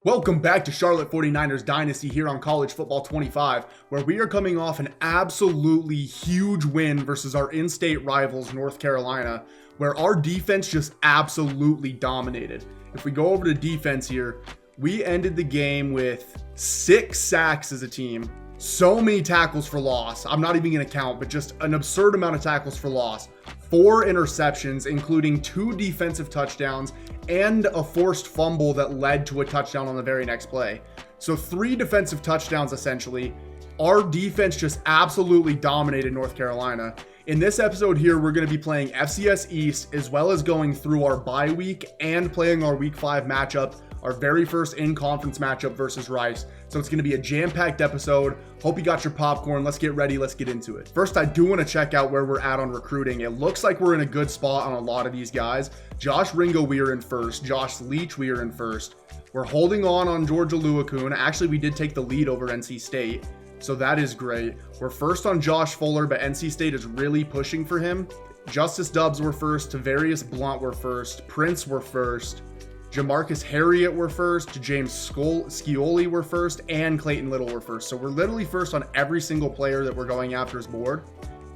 Welcome back to Charlotte 49ers Dynasty here on College Football 25, where we are coming off an absolutely huge win versus our in-state rivals, North Carolina, where our defense just absolutely dominated. If we go over to defense here, we ended the game with 6 sacks as a team, so many tackles for loss. I'm not even going to count, but just an absurd amount of tackles for loss. 4 interceptions, including 2 defensive touchdowns and a forced fumble that led to a touchdown on the very next play. So 3 defensive touchdowns essentially. Our defense just absolutely dominated North Carolina. In this episode here, we're going to be playing FCS East as well as going through our bye week and playing our week 5 matchup, our very first in-conference matchup versus Rice. So it's going to be a jam-packed episode. Hope you got your popcorn. Let's get ready. Let's get into it. First, I do want to check out where we're at on recruiting. It looks like we're in a good spot on a lot of these guys. Josh Ringo, we are in first. Josh Leach, we are in first. We're holding on Georgia Luakun. Actually, we did take the lead over NC State, so that is great. We're first on Josh Fuller, but NC State is really pushing for him. Justice Dubs were first. Tavarius Blunt were first. Prince were first. Jamarcus Harriet were first, James Scioli were first, and Clayton Little were first. So we're literally first on every single player that we're going after's board.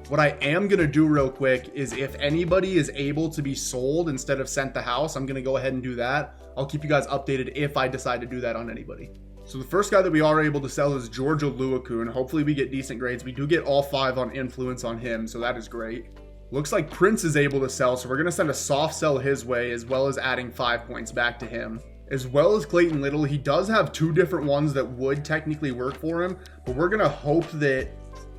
What I am going to do real quick is if anybody is able to be sold instead of sent the house, I'm going to go ahead and do that. I'll keep you guys updated if I decide to do that on anybody. So the first guy that we are able to sell is Georgia Luakun. Hopefully we get decent grades. We do get all 5 on influence on him, so that is great. Looks like Prince is able to sell, so we're going to send a soft sell his way, as well as adding 5 points back to him. As well as Clayton Little, he does have 2 different ones that would technically work for him, but we're going to hope that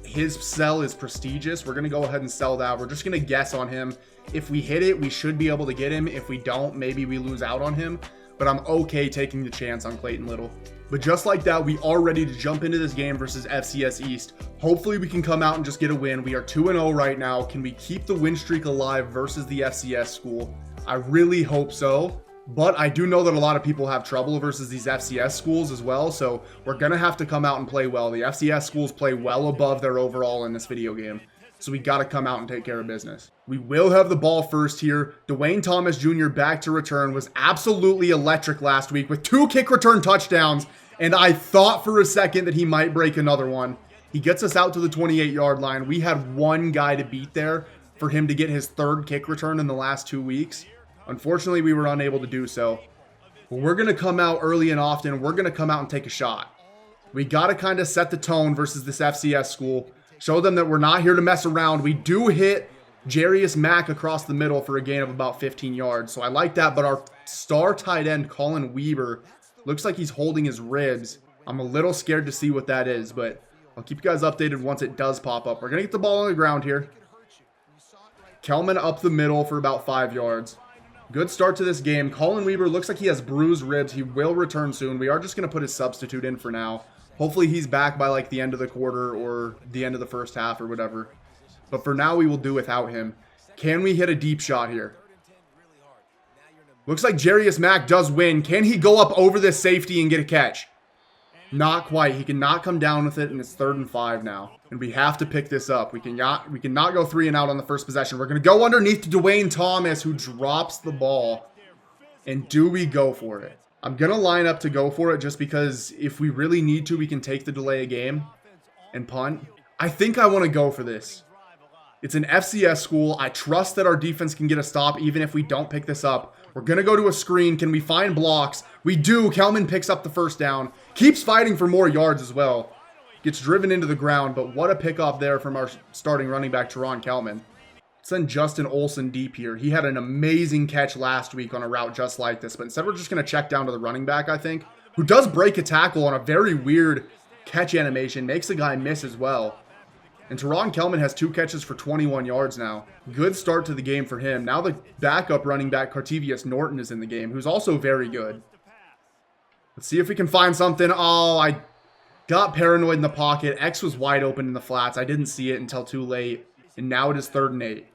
his sell is prestigious. We're going to go ahead and sell that. We're just going to guess on him. If we hit it, we should be able to get him. If we don't, maybe we lose out on him, but I'm okay taking the chance on Clayton Little. But just like that, we are ready to jump into this game versus FCS East. Hopefully we can come out and just get a win. We are 2-0 right now. Can we keep the win streak alive versus the FCS school? I really hope so. But I do know that a lot of people have trouble versus these FCS schools as well. So we're going to have to come out and play well. The FCS schools play well above their overall in this video game. So we got to come out and take care of business. We will have the ball first here. Dwayne Thomas Jr. back to return, was absolutely electric last week with 2 kick return touchdowns. And I thought for a second that he might break another one. He gets us out to the 28-yard line. We had 1 guy to beat there for him to get his 3rd kick return in the last 2 weeks. Unfortunately, we were unable to do so. But we're going to come out early and often. We're going to come out and take a shot. We got to kind of set the tone versus this FCS school. Show them that we're not here to mess around. We do hit Jarius Mack across the middle for a gain of about 15 yards. So I like that. But our star tight end, Colin Weber, looks like he's holding his ribs. I'm a little scared to see what that is, but I'll keep you guys updated once it does pop up. We're going to get the ball on the ground here. Kelman up the middle for about 5 yards. Good start to this game. Colin Weber looks like he has bruised ribs. He will return soon. We are just going to put his substitute in for now. Hopefully he's back by like the end of the quarter or the end of the first half or whatever. But for now, we will do without him. Can we hit a deep shot here? Looks like Jarius Mack does win. Can he go up over this safety and get a catch? Not quite. He cannot come down with it, and it's 3rd and 5 now. And we have to pick this up. We cannot go 3 and out on the first possession. We're going to go underneath to Dwayne Thomas, who drops the ball. And do we go for it? I'm going to line up to go for it just because if we really need to, we can take the delay a game and punt. I think I want to go for this. It's an FCS school. I trust that our defense can get a stop even if we don't pick this up. We're going to go to a screen. Can we find blocks? We do. Kelman picks up the first down. Keeps fighting for more yards as well. Gets driven into the ground, but what a pickup there from our starting running back, Teron Kelman. Send Justin Olson deep here. He had an amazing catch last week on a route just like this, but instead we're just going to check down to the running back, I think, who does break a tackle on a very weird catch animation. Makes the guy miss as well. And Teron Kelman has 2 catches for 21 yards now. Good start to the game for him. Now the backup running back, Cartevious Norton, is in the game, who's also very good. Let's see if we can find something. Oh, I got paranoid in the pocket. X was wide open in the flats. I didn't see it until too late. And now it is 3rd and 8.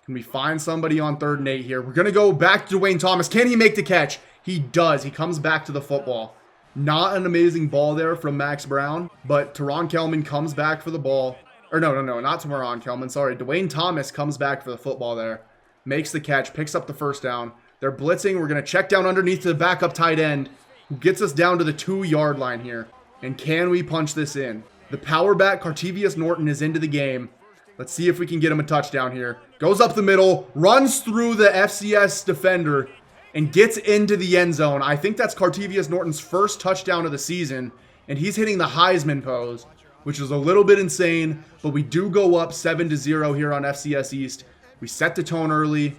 Can we find somebody on 3rd and 8 here? We're going to go back to Dwayne Thomas. Can he make the catch? He does. He comes back to the football. Not an amazing ball there from Max Brown, but Teron Kelman comes back for the ball. Or no, not Teron Kelman. Sorry, Dwayne Thomas comes back for the football there. Makes the catch, picks up the first down. They're blitzing. We're going to check down underneath to the backup tight end. who gets us down to the 2-yard line here. And can we punch this in? The power back, Cartevious Norton, is into the game. Let's see if we can get him a touchdown here. Goes up the middle, runs through the FCS defender, and gets into the end zone. I think that's Cartevious Norton's first touchdown of the season, and he's hitting the Heisman pose, which is a little bit insane, but we do go up 7-0 here on FCS East. We set the tone early.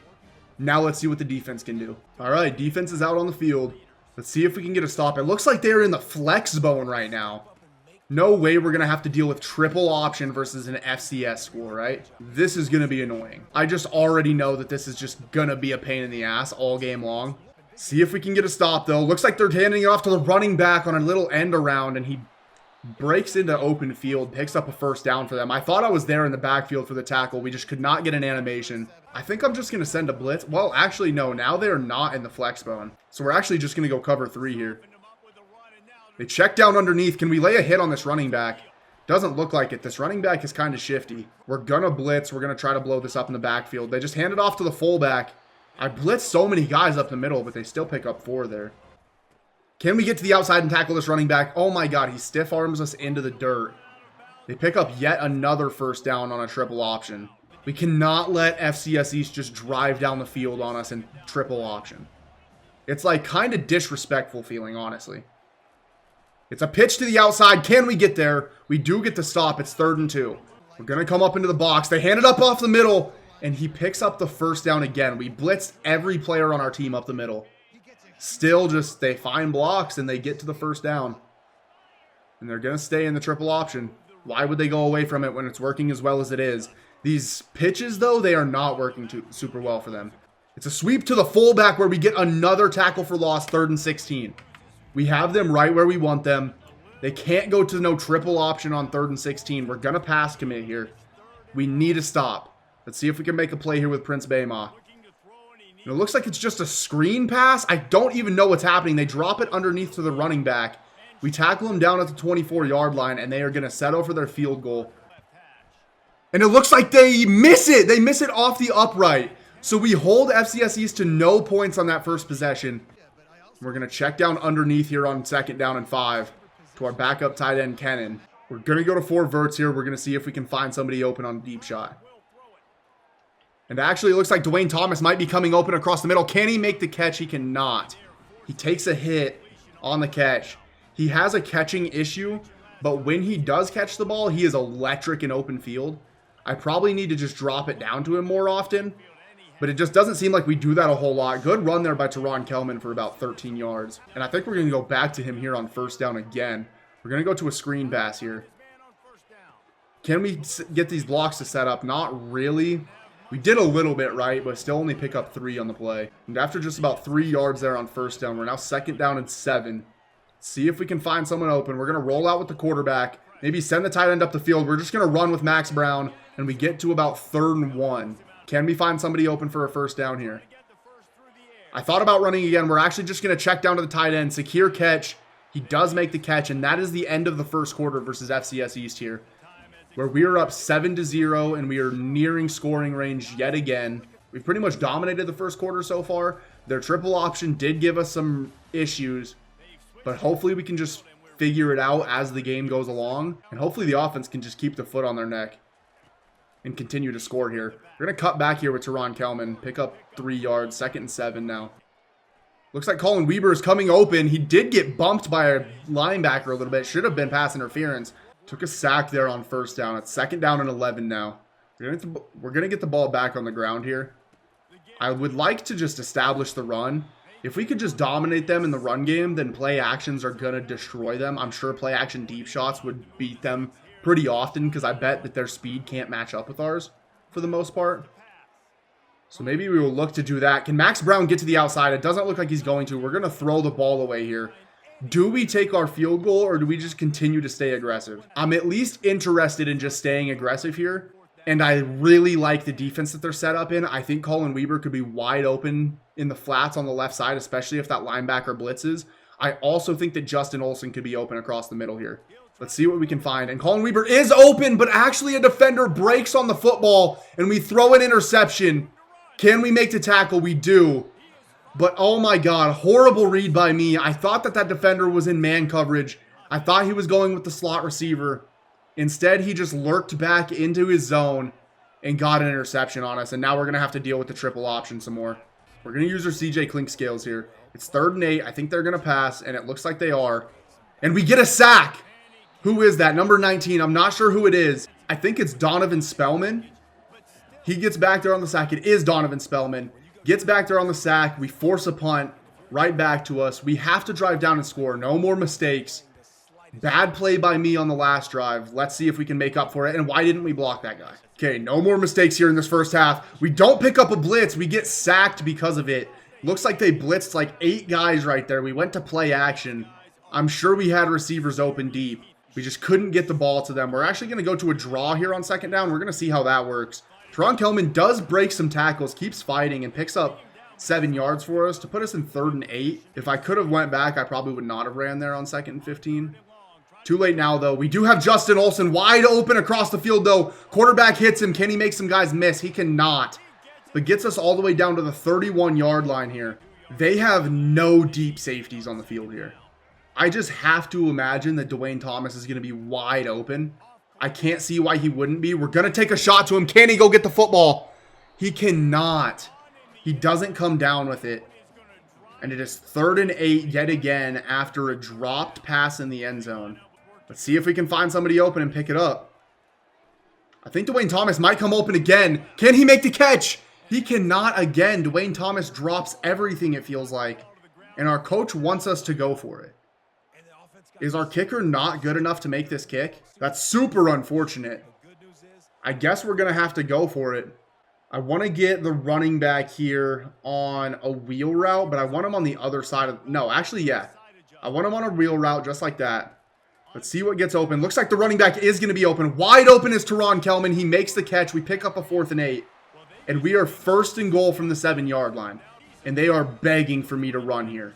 Now let's see what the defense can do. All right, defense is out on the field. Let's see if we can get a stop. It looks like they're in the flex zone right now. No way we're going to have to deal with triple option versus an FCS school, right? This is going to be annoying. I just already know that this is just going to be a pain in the ass all game long. See if we can get a stop, though. Looks like they're handing it off to the running back on a little end around, and he breaks into open field, picks up a first down for them. I thought I was there in the backfield for the tackle. We just could not get an animation. I think I'm just going to send a blitz. Well, actually, no. Now they're not in the flex bone. So we're actually just going to go cover 3 here. They check down underneath. Can we lay a hit on this running back? Doesn't look like it. This running back is kind of shifty. We're going to blitz. We're going to try to blow this up in the backfield. They just hand it off to the fullback. I blitzed so many guys up the middle, but they still pick up 4 there. Can we get to the outside and tackle this running back? Oh my God, he stiff arms us into the dirt. They pick up yet another first down on a triple option. We cannot let FCS East just drive down the field on us in triple option. It's like kind of disrespectful feeling, honestly. It's a pitch to the outside. Can we get there? We do get the stop. It's 3rd and 2. We're going to come up into the box. They hand it up off the middle, and he picks up the first down again. We blitzed every player on our team up the middle. Still just, they find blocks, and they get to the first down. And they're going to stay in the triple option. Why would they go away from it when it's working as well as it is? These pitches, though, they are not working super well for them. It's a sweep to the fullback where we get another tackle for loss, 3rd and 16. We have them right where we want them. They can't go to no triple option on 3rd and 16. We're going to pass commit here. We need a stop. Let's see if we can make a play here with Prince Bama. And it looks like it's just a screen pass. I don't even know what's happening. They drop it underneath to the running back. We tackle him down at the 24-yard line, and they are going to settle for their field goal. And it looks like they miss it. They miss it off the upright. So we hold FCS East to no points on that first possession. We're going to check down underneath here on 2nd down and 5 to our backup tight end, Kennan. We're going to go to 4 verts here. We're going to see if we can find somebody open on a deep shot. And actually, it looks like Dwayne Thomas might be coming open across the middle. Can he make the catch? He cannot. He takes a hit on the catch. He has a catching issue, but when he does catch the ball, he is electric in open field. I probably need to just drop it down to him more often. But it just doesn't seem like we do that a whole lot. Good run there by Teron Kelman for about 13 yards. And I think we're going to go back to him here on 1st down again. We're going to go to a screen pass here. Can we get these blocks to set up? Not really. We did a little bit right, but still only pick up 3 on the play. And after just about 3 yards there on 1st down, we're now 2nd down and 7. See if we can find someone open. We're going to roll out with the quarterback. Maybe send the tight end up the field. We're just going to run with Max Brown. And we get to about 3rd and 1. Can we find somebody open for a first down here? I thought about running again. We're actually just going to check down to the tight end. Secure catch. He does make the catch, and that is the end of the first quarter versus FCS East here, where we are up 7-0, and we are nearing scoring range yet again. We've pretty much dominated the first quarter so far. Their triple option did give us some issues, but hopefully we can just figure it out as the game goes along, and hopefully the offense can just keep the foot on their neck and continue to score here. We're going to cut back here with Teron Kelman. Pick up 3 yards. 2nd and 7 now. Looks like Colin Weber is coming open. He did get bumped by a linebacker a little bit. Should have been pass interference. Took a sack there on 1st down. It's 2nd down and 11 now. We're going to get the ball back on the ground here. I would like to just establish the run. If we could just dominate them in the run game, then play actions are going to destroy them. I'm sure play action deep shots would beat them pretty often because I bet that their speed can't match up with ours for the most part. So maybe we will look to do that. Can Max Brown get to the outside? It doesn't look like he's going to. We're going to throw the ball away here. Do we take our field goal or do we just continue to stay aggressive? I'm at least interested in just staying aggressive here. And I really like the defense that they're set up in. I think Colin Weber could be wide open in the flats on the left side, especially if that linebacker blitzes. I also think that Justin Olsen could be open across the middle here. Let's see what we can find. And Colin Weber is open, but actually a defender breaks on the football, and we throw an interception. Can we make the tackle? We do. But oh my God, horrible read by me. I thought that defender was in man coverage. I thought he was going with the slot receiver. Instead, he just lurked back into his zone and got an interception on us. And now we're going to have to deal with the triple option some more. We're going to use our CJ Clink scales here. It's 3rd and 8. I think they're going to pass, and it looks like they are. And we get a sack. Who is that? Number 19. I'm not sure who it is. I think it's Donovan Spellman. He gets back there on the sack. It is Donovan Spellman. Gets back there on the sack. We force a punt right back to us. We have to drive down and score. No more mistakes. Bad play by me on the last drive. Let's see if we can make up for it. And why didn't we block that guy? Okay, no more mistakes here in this first half. We don't pick up a blitz. We get sacked because of it. Looks like they blitzed like 8 guys right there. We went to play action. I'm sure we had receivers open deep. We just couldn't get the ball to them. We're actually going to go to a draw here on 2nd down. We're going to see how that works. Teron Kelman does break some tackles, keeps fighting, and picks up 7 yards for us to put us in 3rd and 8. If I could have went back, I probably would not have ran there on 2nd and 15. Too late now, though. We do have Justin Olsen wide open across the field, though. Quarterback hits him. Can he make some guys miss? He cannot. But gets us all the way down to the 31-yard line here. They have no deep safeties on the field here. I just have to imagine that Dwayne Thomas is going to be wide open. I can't see why he wouldn't be. We're going to take a shot to him. Can he go get the football? He cannot. He doesn't come down with it. And it is 3rd and 8 yet again after a dropped pass in the end zone. Let's see if we can find somebody open and pick it up. I think Dwayne Thomas might come open again. Can he make the catch? He cannot again. Dwayne Thomas drops everything, it feels like. And our coach wants us to go for it. Is our kicker not good enough to make this kick? That's super unfortunate. I guess we're going to have to go for it. I want to get the running back here on a wheel route, but I want him on the other side of... No, actually, yeah. I want him on a wheel route just like that. Let's see what gets open. Looks like the running back is going to be open. Wide open is Teron Kelman. He makes the catch. We pick up a 4th and 8. And we are 1st and goal from the 7-yard line. And they are begging for me to run here.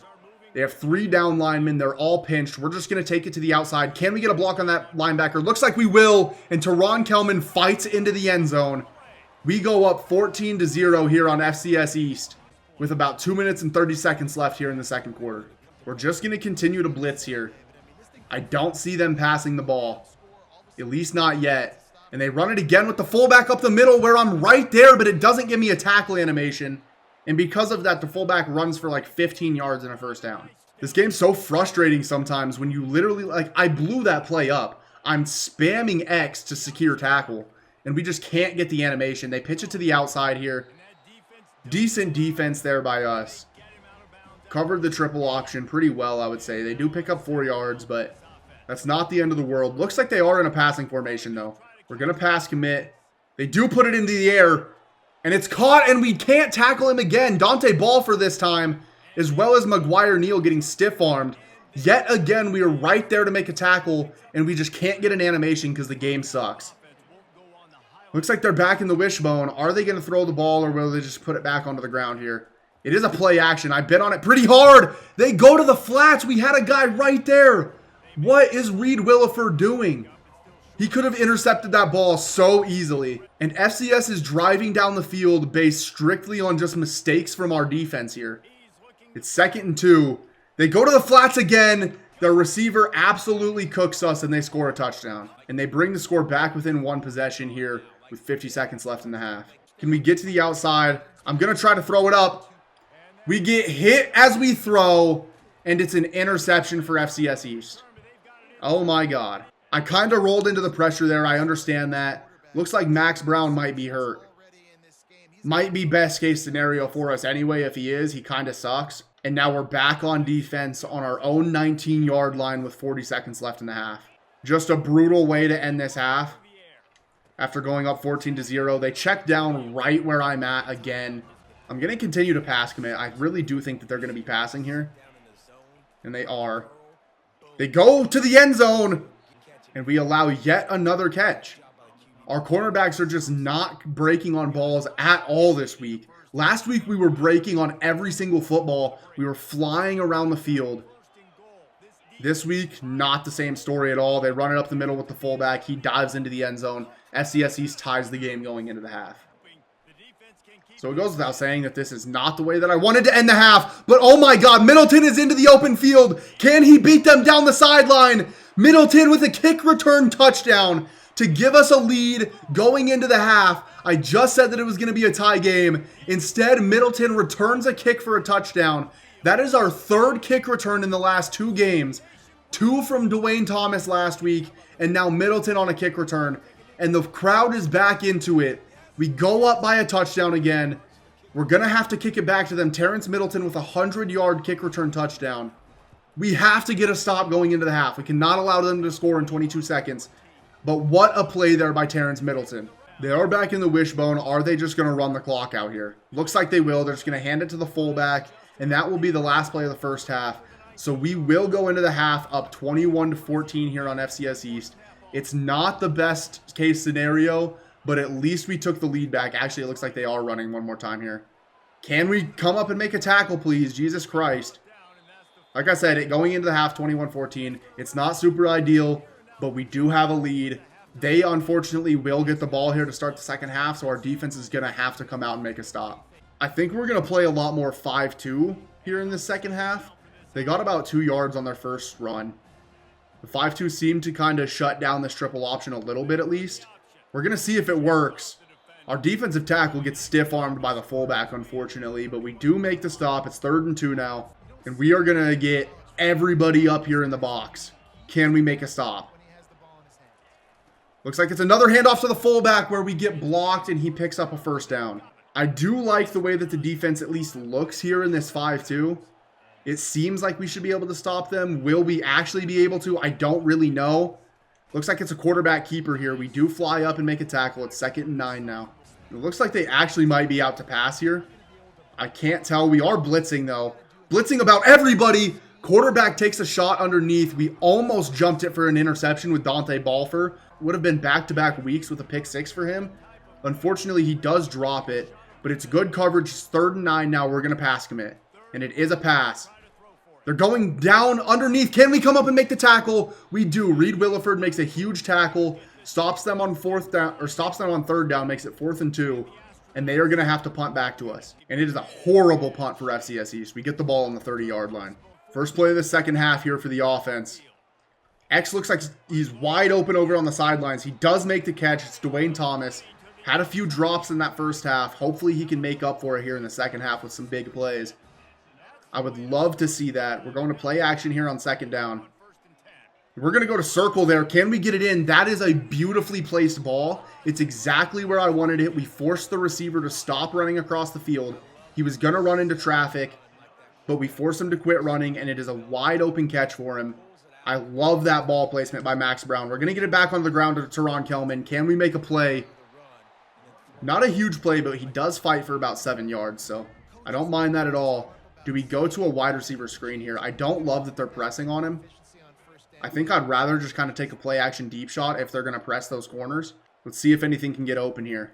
They have 3 down linemen. They're all pinched. We're just going to take it to the outside. Can we get a block on that linebacker? Looks like we will. And Teron Kelman fights into the end zone. We go up 14-0 here on FCS East with about 2 minutes and 30 seconds left here in the 2nd quarter. We're just going to continue to blitz here. I don't see them passing the ball. At least not yet. And they run it again with the fullback up the middle where I'm right there, but it doesn't give me a tackle animation. And because of that, the fullback runs for like 15 yards in a 1st down. This game's so frustrating sometimes when you literally, like, I blew that play up. I'm spamming X to secure tackle, and we just can't get the animation. They pitch it to the outside here. Decent defense there by us. Covered the triple option pretty well, I would say. They do pick up 4 yards, but that's not the end of the world. Looks like they are in a passing formation, though. We're going to pass commit. They do put it into the air, and it's caught, and we can't tackle him again. Dante Ball for this time, as well as McGuire Neal getting stiff-armed. Yet again, we are right there to make a tackle, and we just can't get an animation because the game sucks. Looks like they're back in the wishbone. Are they going to throw the ball, or will they just put it back onto the ground here? It is a play action. I bet on it pretty hard. They go to the flats. We had a guy right there. What is Reed Williford doing? He could have intercepted that ball so easily. And FCS is driving down the field based strictly on just mistakes from our defense here. It's 2nd and 2. They go to the flats again. Their receiver absolutely cooks us, and they score a touchdown. And they bring the score back within 1 possession here with 50 seconds left in the half. Can we get to the outside? I'm going to try to throw it up. We get hit as we throw, and it's an interception for FCS East. Oh my God. I kind of rolled into the pressure there. I understand that. Looks like Max Brown might be hurt. Might be best case scenario for us anyway. If he is, he kind of sucks. And now we're back on defense on our own 19-yard line with 40 seconds left in the half. Just a brutal way to end this half. After going up 14-0, they check down right where I'm at again. I'm going to continue to pass commit. I really do think that they're going to be passing here. And they are. They go to the end zone. And we allow yet another catch. Our cornerbacks are just not breaking on balls at all this week. Last week we were breaking on every single football. We were flying around the field. This week, not the same story at all. They run it up the middle with the fullback. He dives into the end zone. FCS East ties the game going into the half. So it goes without saying that this is not the way that I wanted to end the half. But oh my God, Middleton is into the open field. Can he beat them down the sideline? Middleton with a kick return touchdown to give us a lead going into the half. I just said that it was going to be a tie game. Instead, Middleton returns a kick for a touchdown. That is our third kick return in the last 2 games. 2 from Dwayne Thomas last week, and now Middleton on a kick return. And the crowd is back into it. We go up by a touchdown again. We're going to have to kick it back to them. Terrence Middleton with a 100-yard kick return touchdown. We have to get a stop going into the half. We cannot allow them to score in 22 seconds. But what a play there by Terrence Middleton. They are back in the wishbone. Are they just going to run the clock out here? Looks like they will. They're just going to hand it to the fullback, and that will be the last play of the first half. So we will go into the half up 21-14 here on FCS East. It's not the best case scenario, but at least we took the lead back. Actually, it looks like they are running one more time here. Can we come up and make a tackle, please? Jesus Christ. Like I said, going into the half 21-14. It's not super ideal, but we do have a lead. They, unfortunately, will get the ball here to start the second half, so our defense is going to have to come out and make a stop. I think we're going to play a lot more 5-2 here in the second half. They got about 2 yards on their first run. The 5-2 seemed to kind of shut down this triple option a little bit at least. We're going to see if it works. Our defensive tackle gets stiff-armed by the fullback, unfortunately, but we do make the stop. It's 3rd and 2 now, and we are going to get everybody up here in the box. Can we make a stop? Looks like it's another handoff to the fullback where we get blocked and he picks up a first down. I do like the way that the defense at least looks here in this 5-2. It seems like we should be able to stop them. Will we actually be able to? I don't really know. Looks like it's a quarterback keeper here. We do fly up and make a tackle. It's 2nd and 9 now. It looks like they actually might be out to pass here. I can't tell. We are blitzing though. Blitzing about everybody. Quarterback takes a shot underneath. We almost jumped it for an interception with Dante Balfour. Would have been back-to-back weeks with a pick 6 for him. Unfortunately, he does drop it, but it's good coverage. It's 3rd and 9 now. We're going to pass commit, and it is a pass. They're going down underneath. Can we come up and make the tackle? We do. Reed Williford makes a huge tackle, stops them on 3rd down, makes it 4th and 2, and they are going to have to punt back to us. And it is a horrible punt for FCS East. We get the ball on the 30-yard line. First play of the second half here for the offense. X looks like he's wide open over on the sidelines. He does make the catch. It's Dwayne Thomas. Had a few drops in that first half. Hopefully he can make up for it here in the second half with some big plays. I would love to see that. We're going to play action here on 2nd down. We're going to go to circle there. Can we get it in? That is a beautifully placed ball. It's exactly where I wanted it. We forced the receiver to stop running across the field. He was going to run into traffic, but we forced him to quit running, and it is a wide open catch for him. I love that ball placement by Max Brown. We're going to get it back on the ground to Teron Kelman. Can we make a play? Not a huge play, but he does fight for about 7 yards, so I don't mind that at all. Do we go to a wide receiver screen here? I don't love that they're pressing on him. I think I'd rather just kind of take a play action deep shot if they're going to press those corners. Let's see if anything can get open here.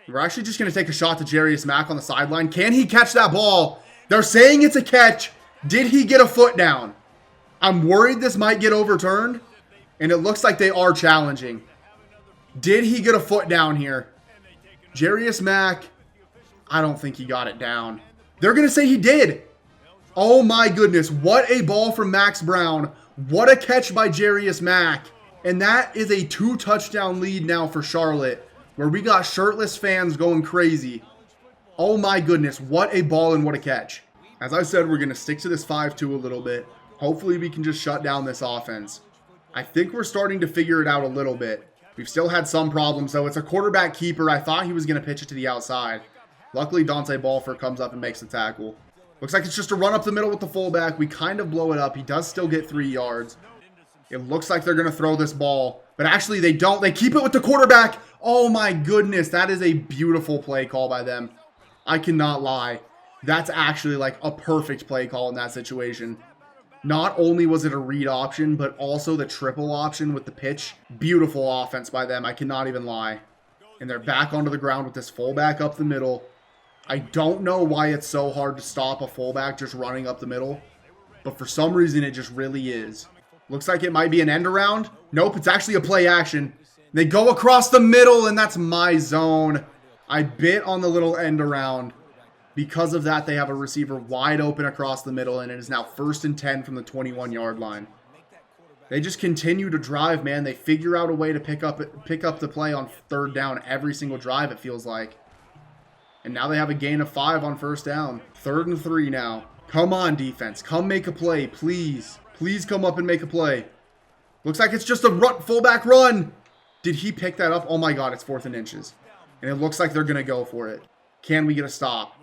We're actually just going to take a shot to Jarius Mack on the sideline. Can he catch that ball? They're saying it's a catch. Did he get a foot down? I'm worried this might get overturned, and it looks like they are challenging. Did he get a foot down here? Jarius Mack, I don't think he got it down. They're going to say he did. Oh my goodness, what a ball from Max Brown. What a catch by Jarius Mack. And that is a 2-touchdown lead now for Charlotte, where we got shirtless fans going crazy. Oh my goodness, what a ball and what a catch. As I said, we're going to stick to this 5-2 a little bit. Hopefully we can just shut down this offense. I think we're starting to figure it out a little bit. We've still had some problems, though. It's a quarterback keeper. I thought he was going to pitch it to the outside. Luckily, Dante Balfour comes up and makes the tackle. Looks like it's just a run up the middle with the fullback. We kind of blow it up. He does still get 3 yards. It looks like they're going to throw this ball, but actually they don't. They keep it with the quarterback. Oh my goodness, that is a beautiful play call by them. I cannot lie. That's actually like a perfect play call in that situation. Not only was it a read option, but also the triple option with the pitch. Beautiful offense by them. I cannot even lie. And they're back onto the ground with this fullback up the middle. I don't know why it's so hard to stop a fullback just running up the middle, but for some reason it just really is. Looks like it might be an end around. Nope, it's actually a play action. They go across the middle, and that's my zone. I bit on the little end around. Because of that, they have a receiver wide open across the middle, and it is now 1st and 10 from the 21-yard line. They just continue to drive, man. They figure out a way to pick up the play on 3rd down every single drive, it feels like. And now they have a gain of 5 on 1st down. 3rd and 3 now. Come on, defense. Come make a play, please. Please come up and make a play. Looks like it's just a fullback run. Did he pick that up? Oh my God, it's 4th and inches. And it looks like they're going to go for it. Can we get a stop?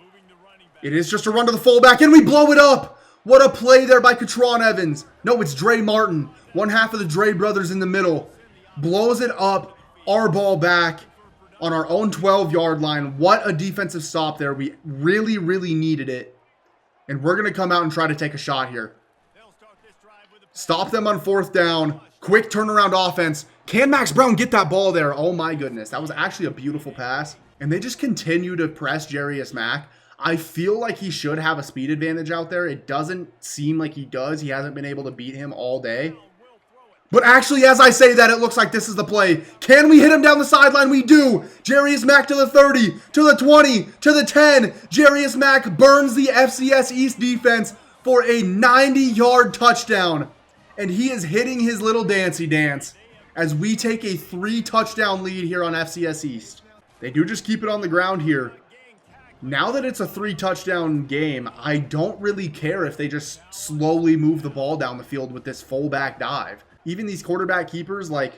It is just a run to the fullback, and we blow it up. What a play there by Katron Evans. No, it's Dre Martin. One half of the Dre brothers in the middle. Blows it up. Our ball back on our own 12-yard line. What a defensive stop there. We really, really needed it. And we're going to come out and try to take a shot here. Stop them on 4th down. Quick turnaround offense. Can Max Brown get that ball there? Oh my goodness. That was actually a beautiful pass. And they just continue to press Jarius Mack. I feel like he should have a speed advantage out there. It doesn't seem like he does. He hasn't been able to beat him all day. But actually, as I say that, it looks like this is the play. Can we hit him down the sideline? We do. Jarius Mack to the 30, to the 20, to the 10. Jarius Mack burns the FCS East defense for a 90-yard touchdown. And he is hitting his little dancey dance as we take a 3-touchdown lead here on FCS East. They do just keep it on the ground here. Now that it's a 3-touchdown game, I don't really care if they just slowly move the ball down the field with this fullback dive. Even these quarterback keepers, like,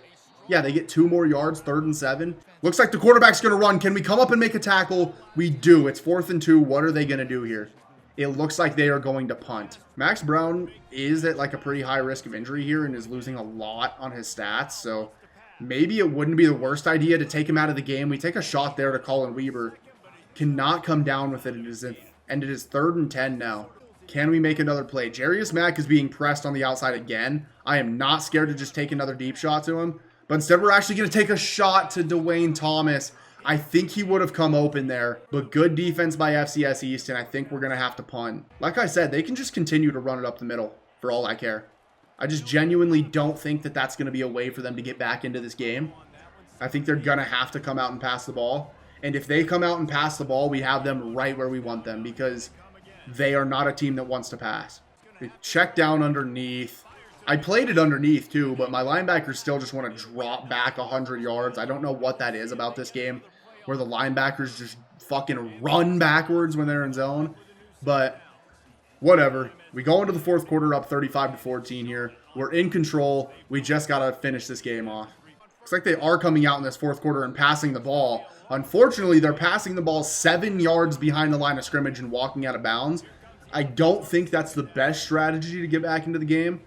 yeah, they get 2 more yards, 3rd and 7. Looks like the quarterback's going to run. Can we come up and make a tackle? We do. It's 4th and 2. What are they going to do here? It looks like they are going to punt. Max Brown is at like a pretty high risk of injury here and is losing a lot on his stats. So maybe it wouldn't be the worst idea to take him out of the game. We take a shot there to Colin Weber. Cannot come down with it. And it is 3rd and 10 now. Can we make another play? Jarius Mack is being pressed on the outside again. I am not scared to just take another deep shot to him. But instead, we're actually going to take a shot to Dwayne Thomas. I think he would have come open there. But good defense by FCS East, and I think we're going to have to punt. Like I said, they can just continue to run it up the middle for all I care. I just genuinely don't think that that's going to be a way for them to get back into this game. I think they're going to have to come out and pass the ball. And if they come out and pass the ball, we have them right where we want them because they are not a team that wants to pass. They check down underneath. I played it underneath too, but my linebackers still just want to drop back 100 yards. I don't know what that is about this game where the linebackers just fucking run backwards when they're in zone. But whatever. We go into the 4th quarter up 35-14 here. We're in control. We just got to finish this game off. Looks like they are coming out in this 4th quarter and passing the ball. Unfortunately, they're passing the ball 7 yards behind the line of scrimmage and walking out of bounds. I don't think that's the best strategy to get back into the game.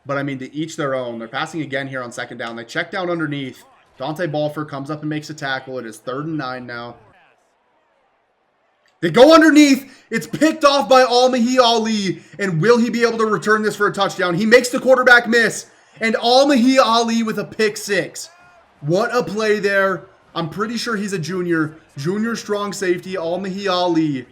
But, I mean, to each their own. They're passing again here on 2nd down. They check down underneath. Dante Balfour comes up and makes a tackle. It is 3rd and 9 now. They go underneath. It's picked off by Al-Mahdi Ali. And will he be able to return this for a touchdown? He makes the quarterback miss. And Al-Mahdi Ali with a pick 6. What a play there. I'm pretty sure he's a junior. Junior strong safety, Al-Mahdi Ali,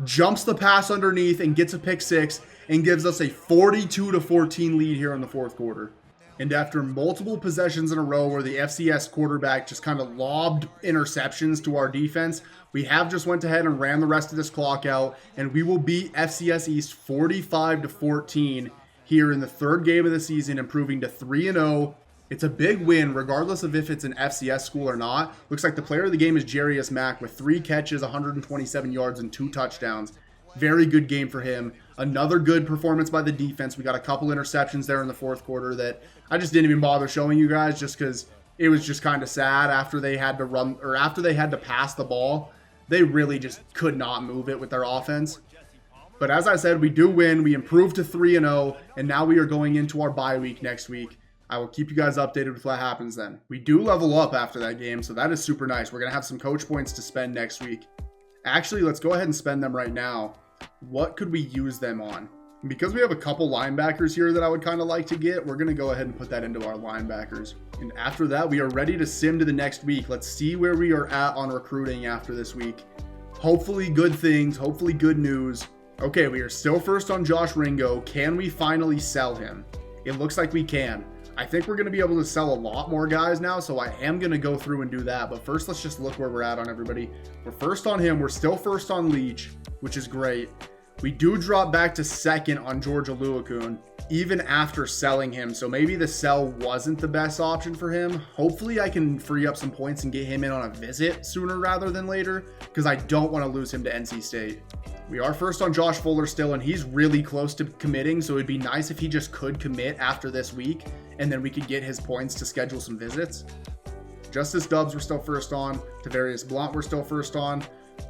jumps the pass underneath and gets a pick 6 and gives us a 42-14 lead here in the 4th quarter. And after multiple possessions in a row where the FCS quarterback just kind of lobbed interceptions to our defense, we have just went ahead and ran the rest of this clock out, and we will beat FCS East 45-14 here in the 3rd game of the season, improving to 3-0. It's a big win, regardless of if it's an FCS school or not. Looks like the player of the game is Jarius Mack with 3 catches, 127 yards, and 2 touchdowns. Very good game for him. Another good performance by the defense. We got a couple interceptions there in the 4th quarter that I just didn't even bother showing you guys just because it was just kind of sad after they had to run or after they had to pass the ball. They really just could not move it with their offense. But as I said, we do win. We improved to 3-0, and now we are going into our bye week next week. I will keep you guys updated with what happens then. We do level up after that game, so that is super nice. We're going to have some coach points to spend next week. Actually, let's go ahead and spend them right now. What could we use them on? Because we have a couple linebackers here that I would kind of like to get, we're going to go ahead and put that into our linebackers. And after that, we are ready to sim to the next week. Let's see where we are at on recruiting after this week. Hopefully good things, hopefully good news. Okay, we are still first on Josh Ringo. Can we finally sell him? It looks like we can. I think we're going to be able to sell a lot more guys now, so I am going to go through and do that. But first, let's just look where we're at on everybody. We're first on him. We're still first on Leach, which is great. We do drop back to second on Georgia Luakun, even after selling him. So maybe the sell wasn't the best option for him. Hopefully I can free up some points and get him in on a visit sooner rather than later, because I don't want to lose him to NC State. We are first on Josh Fuller still, and he's really close to committing, so it'd be nice if he just could commit after this week, and then we could get his points to schedule some visits. Justice Dubs we're still first on. Tavarius Blount we're still first on.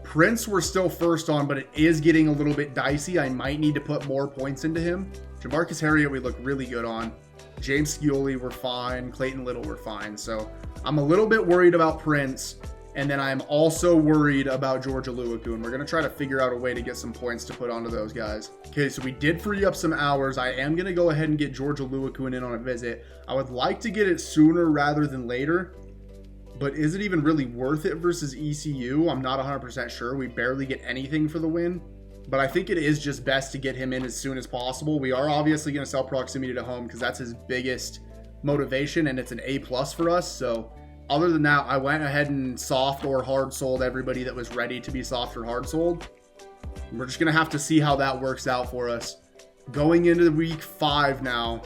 Prince we're still first on, but it is getting a little bit dicey. I might need to put more points into him. Jamarcus Harriott we look really good on. James Scioli we're fine. Clayton Little we're fine. So I'm a little bit worried about Prince. And then I'm also worried about Georgia Luakun. We're going to try to figure out a way to get some points to put onto those guys. Okay, so we did free up some hours. I am going to go ahead and get Georgia Luakun in on a visit. I would like to get it sooner rather than later. But is it even really worth it versus ECU? I'm not 100% sure. We barely get anything for the win. But I think it is just best to get him in as soon as possible. We are obviously going to sell proximity to home because that's his biggest motivation. And it's an A+ for us. So other than that, I went ahead and soft or hard sold everybody that was ready to be soft or hard sold. We're just going to have to see how that works out for us. Going into week 5 now,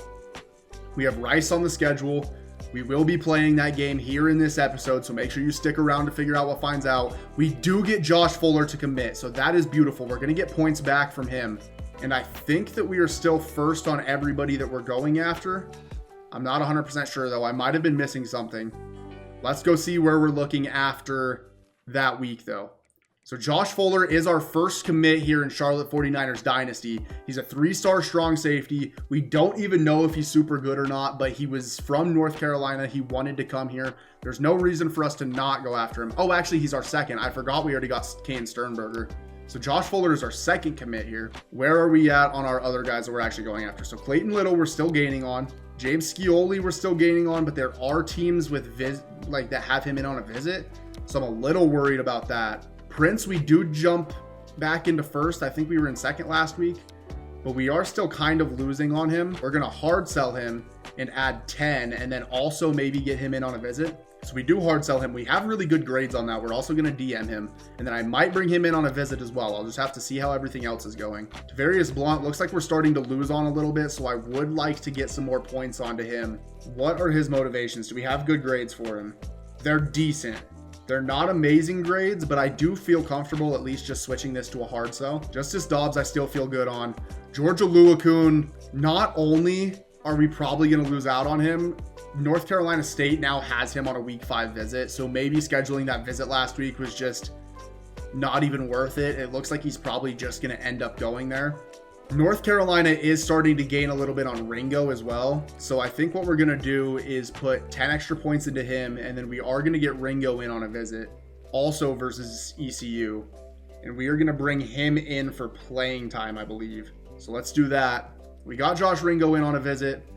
we have Rice on the schedule. We will be playing that game here in this episode, so make sure you stick around to figure out what finds out. We do get Josh Fuller to commit, so that is beautiful. We're going to get points back from him. And I think that we are still first on everybody that we're going after. I'm not 100% sure, though. I might have been missing something. Let's go see where we're looking after that week, though. So Josh Fuller is our first commit here in Charlotte 49ers Dynasty. He's a 3-star strong safety. We don't even know if he's super good or not, but he was from North Carolina. He wanted to come here. There's no reason for us to not go after him. Oh, actually, he's our second. I forgot we already got Kane Sternberger. So Josh Fuller is our second commit here. Where are we at on our other guys that we're actually going after? So Clayton Little, we're still gaining on. James Scioli, we're still gaining on, but there are teams with that have him in on a visit. So I'm a little worried about that. Prince, we do jump back into first. I think we were in second last week, but we are still kind of losing on him. We're going to hard sell him and add 10 and then also maybe get him in on a visit. So we do hard sell him. We have really good grades on that. We're also going to DM him, and then I might bring him in on a visit as well. I'll just have to see how everything else is going. Tavarius Blount looks like we're starting to lose on a little bit, so I would like to get some more points onto him. What are his motivations? Do we have good grades for him? They're decent. They're not amazing grades, but I do feel comfortable at least just switching this to a hard sell. Justice Dobbs, I still feel good on. Georgia Luakun, not only are we probably going to lose out on him, North Carolina State now has him on a week 5 visit. So maybe scheduling that visit last week was just not even worth it. It looks like he's probably just going to end up going there. North Carolina is starting to gain a little bit on Ringo as well. So I think what we're going to do is put 10 extra points into him, and then we are going to get Ringo in on a visit, also versus ECU. And we are going to bring him in for playing time, I believe. So let's do that. We got Josh Ringo in on a visit.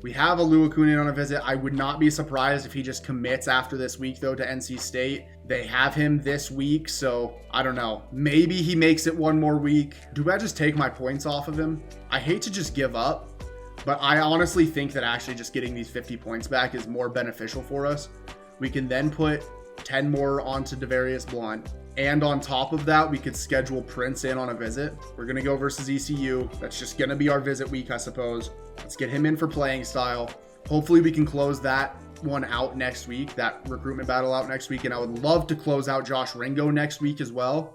We have a Luakun in on a visit. I would not be surprised if he just commits after this week, though, to NC State. They have him this week, so I don't know. Maybe he makes it one more week. Do I just take my points off of him? I hate to just give up, but I honestly think that actually just getting these 50 points back is more beneficial for us. We can then put 10 more onto Tavarius Blount. And on top of that, we could schedule Prince in on a visit. We're going to go versus ECU. That's just going to be our visit week, I suppose. Let's get him in for playing style. Hopefully we can close that one out next week, that recruitment battle out next week. And I would love to close out Josh Ringo next week as well.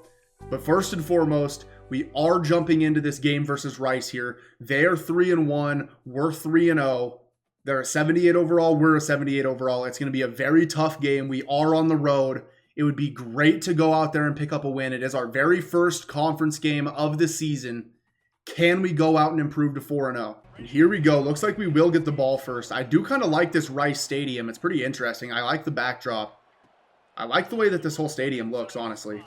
But first and foremost, we are jumping into this game versus Rice here. They are 3-1. We're 3-0. They're a 78 overall. We're a 78 overall. It's going to be a very tough game. We are on the road. It would be great to go out there and pick up a win. It is our very first conference game of the season. Can we go out and improve to 4-0? And here we go. Looks like we will get the ball first. I do kind of like this Rice Stadium. It's pretty interesting. I like the backdrop. I like the way that this whole stadium looks, honestly.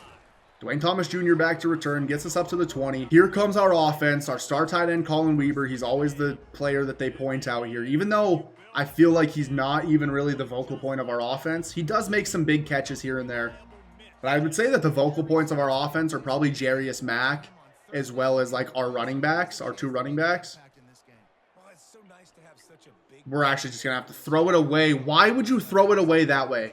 Dwayne Thomas Jr. back to return, gets us up to the 20. Here comes our offense, our star tight end, Colin Weber. He's always the player that they point out here, even though I feel like he's not even really the focal point of our offense. He does make some big catches here and there. But I would say that the focal points of our offense are probably Jarius Mack, as well as like our running backs, our 2 running backs. We're actually just going to have to throw it away. Why would you throw it away that way?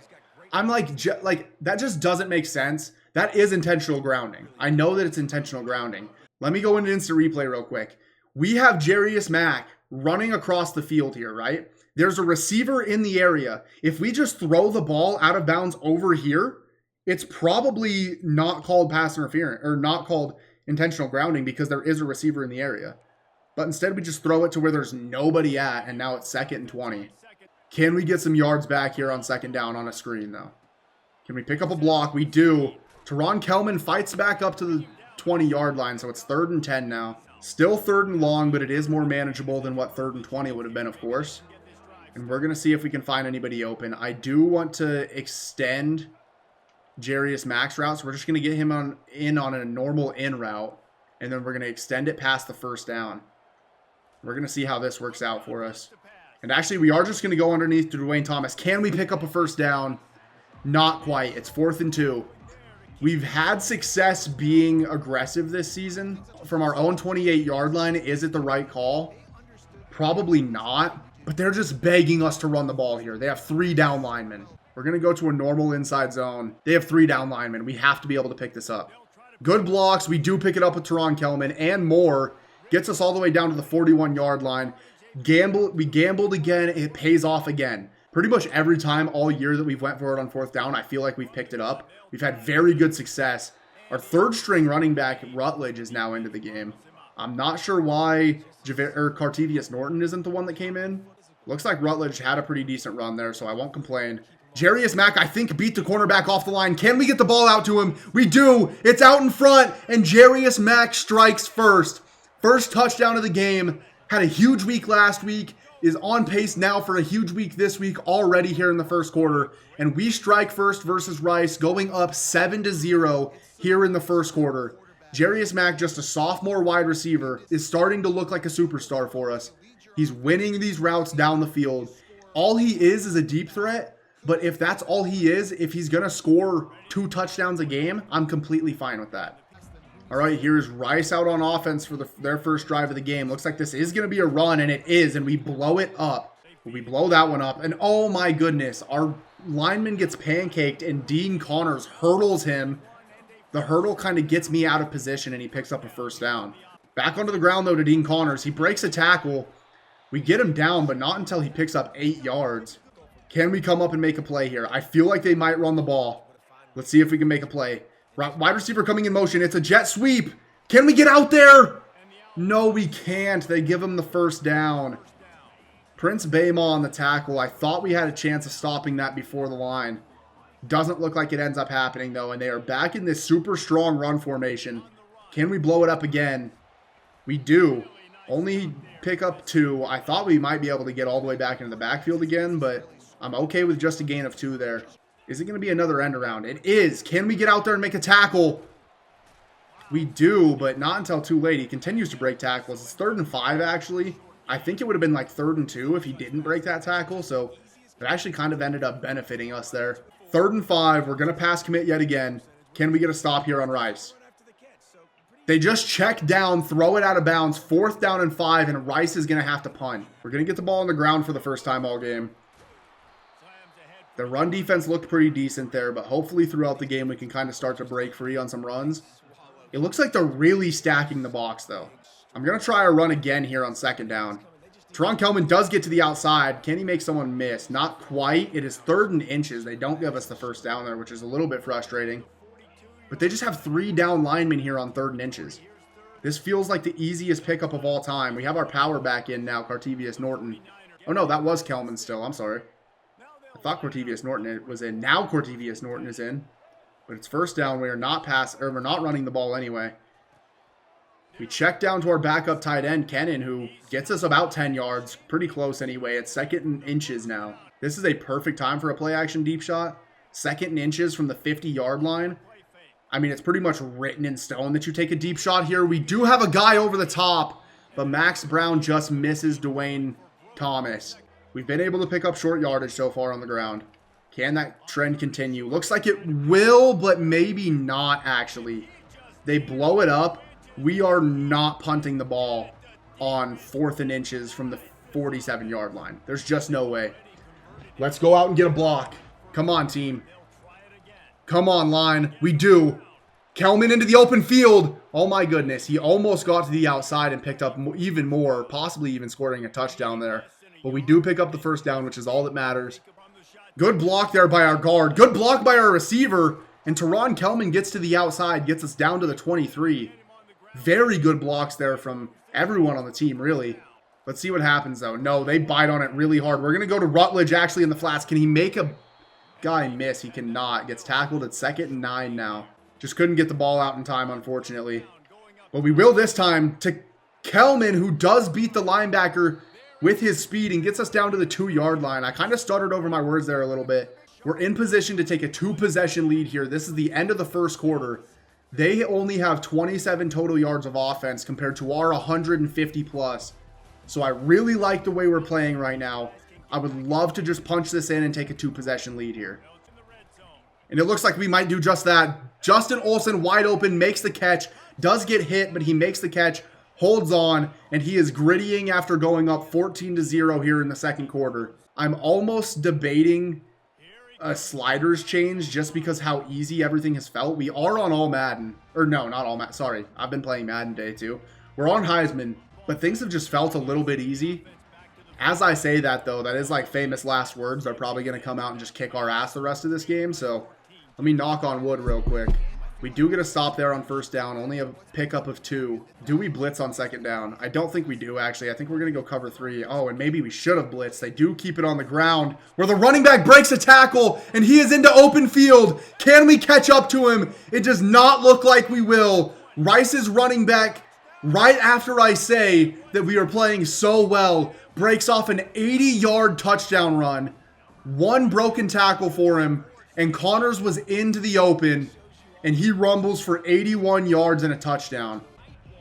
I'm like, that just doesn't make sense. That is intentional grounding. I know that it's intentional grounding. Let me go into instant replay real quick. We have Jarius Mack running across the field here, right? There's a receiver in the area. If we just throw the ball out of bounds over here, it's probably not called pass interference or not called intentional grounding because there is a receiver in the area. But instead we just throw it to where there's nobody at, and now it's 2nd and 20. Can we get some yards back here on 2nd down on a screen though? Can we pick up a block? We do. Teron Kelman fights back up to the 20-yard line, so it's 3rd and 10 now. Still 3rd and long, but it is more manageable than what 3rd and 20 would have been, of course. And we're going to see if we can find anybody open. I do want to extend Jarius Mack's route, so we're just going to get him on a normal in route, and then we're going to extend it past the 1st down. We're going to see how this works out for us. And actually, we are just going to go underneath to Dwayne Thomas. Can we pick up a 1st down? Not quite. It's 4th and 2. We've had success being aggressive this season. From our own 28-yard line, is it the right call? Probably not. But they're just begging us to run the ball here. They have 3 down linemen. We're going to go to a normal inside zone. They have 3 down linemen. We have to be able to pick this up. Good blocks. We do pick it up with Teron Kelman and more. Gets us all the way down to the 41-yard line. We gambled again. It pays off again. Pretty much every time all year that we've went for it on 4th down, I feel like we've picked it up. We've had very good success. Our 3rd-string running back, Rutledge, is now into the game. I'm not sure why Cartevious Norton isn't the one that came in. Looks like Rutledge had a pretty decent run there, so I won't complain. Jarius Mack, I think, beat the cornerback off the line. Can we get the ball out to him? We do. It's out in front, and Jarius Mack strikes first. First touchdown of the game. Had a huge week last week. Is on pace now for a huge week this week already here in the 1st quarter. And we strike first versus Rice, going up 7-0 here in the 1st quarter. Jarius Mack, just a sophomore wide receiver, is starting to look like a superstar for us. He's winning these routes down the field. All he is a deep threat, but if that's all he is, if he's going to score 2 touchdowns a game, I'm completely fine with that. All right, here's Rice out on offense for their 1st drive of the game. Looks like this is going to be a run, and it is, and we blow it up. We blow that one up, and oh my goodness, our lineman gets pancaked, and Dean Connors hurdles him. The hurdle kind of gets me out of position, and he picks up a 1st down. Back onto the ground, though, to Dean Connors. He breaks a tackle. We get him down, but not until he picks up 8 yards. Can we come up and make a play here? I feel like they might run the ball. Let's see if we can make a play. Wide receiver coming in motion. It's a jet sweep. Can we get out there? No, we can't. They give him the 1st down. Prince Bayma on the tackle. I thought we had a chance of stopping that before the line. Doesn't look like it ends up happening, though, and they are back in this super strong run formation. Can we blow it up again? We do. Only pick up 2. I thought we might be able to get all the way back into the backfield again, but I'm okay with just a gain of 2 there. Is it going to be another end around? It is. Can we get out there and make a tackle? We do, but not until too late. He continues to break tackles. It's 3rd and 5, actually. I think it would have been like 3rd and 2 if he didn't break that tackle, so it actually kind of ended up benefiting us there. 3rd and 5. We're going to pass commit yet again. Can we get a stop here on Rice? They just check down, throw it out of bounds. 4th down and 5, and Rice is going to have to punt. We're going to get the ball on the ground for the 1st time all game. The run defense looked pretty decent there, but hopefully throughout the game we can kind of start to break free on some runs. It looks like they're really stacking the box, though. I'm going to try a run again here on 2nd down. Teron Kelman does get to the outside. Can he make someone miss? Not quite. It is 3rd and inches. They don't give us the 1st down there, which is a little bit frustrating. But they just have 3 down linemen here on 3rd and inches. This feels like the easiest pickup of all time. We have our power back in now, Cartevious Norton. Oh no, that was Kelman still. I'm sorry. I thought Cartevious Norton was in. Now Cartevious Norton is in. But it's 1st down. We're not running the ball anyway. We check down to our backup tight end, Kennan, who gets us about 10 yards. Pretty close anyway. It's 2nd and inches now. This is a perfect time for a play-action deep shot. 2nd and inches from the 50-yard line. I mean, it's pretty much written in stone that you take a deep shot here. We do have a guy over the top, but Max Brown just misses Dwayne Thomas. We've been able to pick up short yardage so far on the ground. Can that trend continue? Looks like it will, but maybe not, actually. They blow it up. We are not punting the ball on 4th and inches from the 47-yard line. There's just no way. Let's go out and get a block. Come on, team. Come on, line. We do. Kelman into the open field. Oh my goodness. He almost got to the outside and picked up even more, possibly even scoring a touchdown there. But we do pick up the first down, which is all that matters. Good block there by our guard. Good block by our receiver. And Teron Kelman gets to the outside, gets us down to the 23. Very good blocks there from everyone on the team, really. Let's see what happens, though. No, they bite on it really hard. We're going to go to Rutledge, actually, in the flats. Can he make a guy miss? He cannot. Gets tackled at 2nd and 9 now. Just couldn't get the ball out in time, unfortunately. But we will this time to Kelman, who does beat the linebacker with his speed and gets us down to the 2-yard line. I kind of stuttered over my words there a little bit. We're in position to take a 2-possession lead here. This is the end of the first quarter. They only have 27 total yards of offense compared to our 150 plus. So I really like the way we're playing right now. I would love to just punch this in and take a 2-possession lead here. And it looks like we might do just that. Justin Olsen wide open, makes the catch, does get hit, but he makes the catch, holds on, and he is grittying after going up 14-0 here in the second quarter. I'm almost debating a sliders change just because how easy everything has felt. We are on all Madden. Or no, not all Madden. Sorry, I've been playing Madden Day too. We're on Heisman, but things have just felt a little bit easy. As I say that, though, that is like famous last words. They're probably going to come out and just kick our ass the rest of this game. So let me knock on wood real quick. We do get a stop there on first down. Only a pickup of 2. Do we blitz on second down? I don't think we do, actually. I think we're going to go cover 3. Oh, and maybe we should have blitzed. They do keep it on the ground where the running back breaks a tackle and he is into open field. Can we catch up to him? It does not look like we will. Rice is running back right after I say that we are playing so well. Breaks off an 80-yard touchdown run. 1 broken tackle for him. And Connors was into the open. And he rumbles for 81 yards and a touchdown.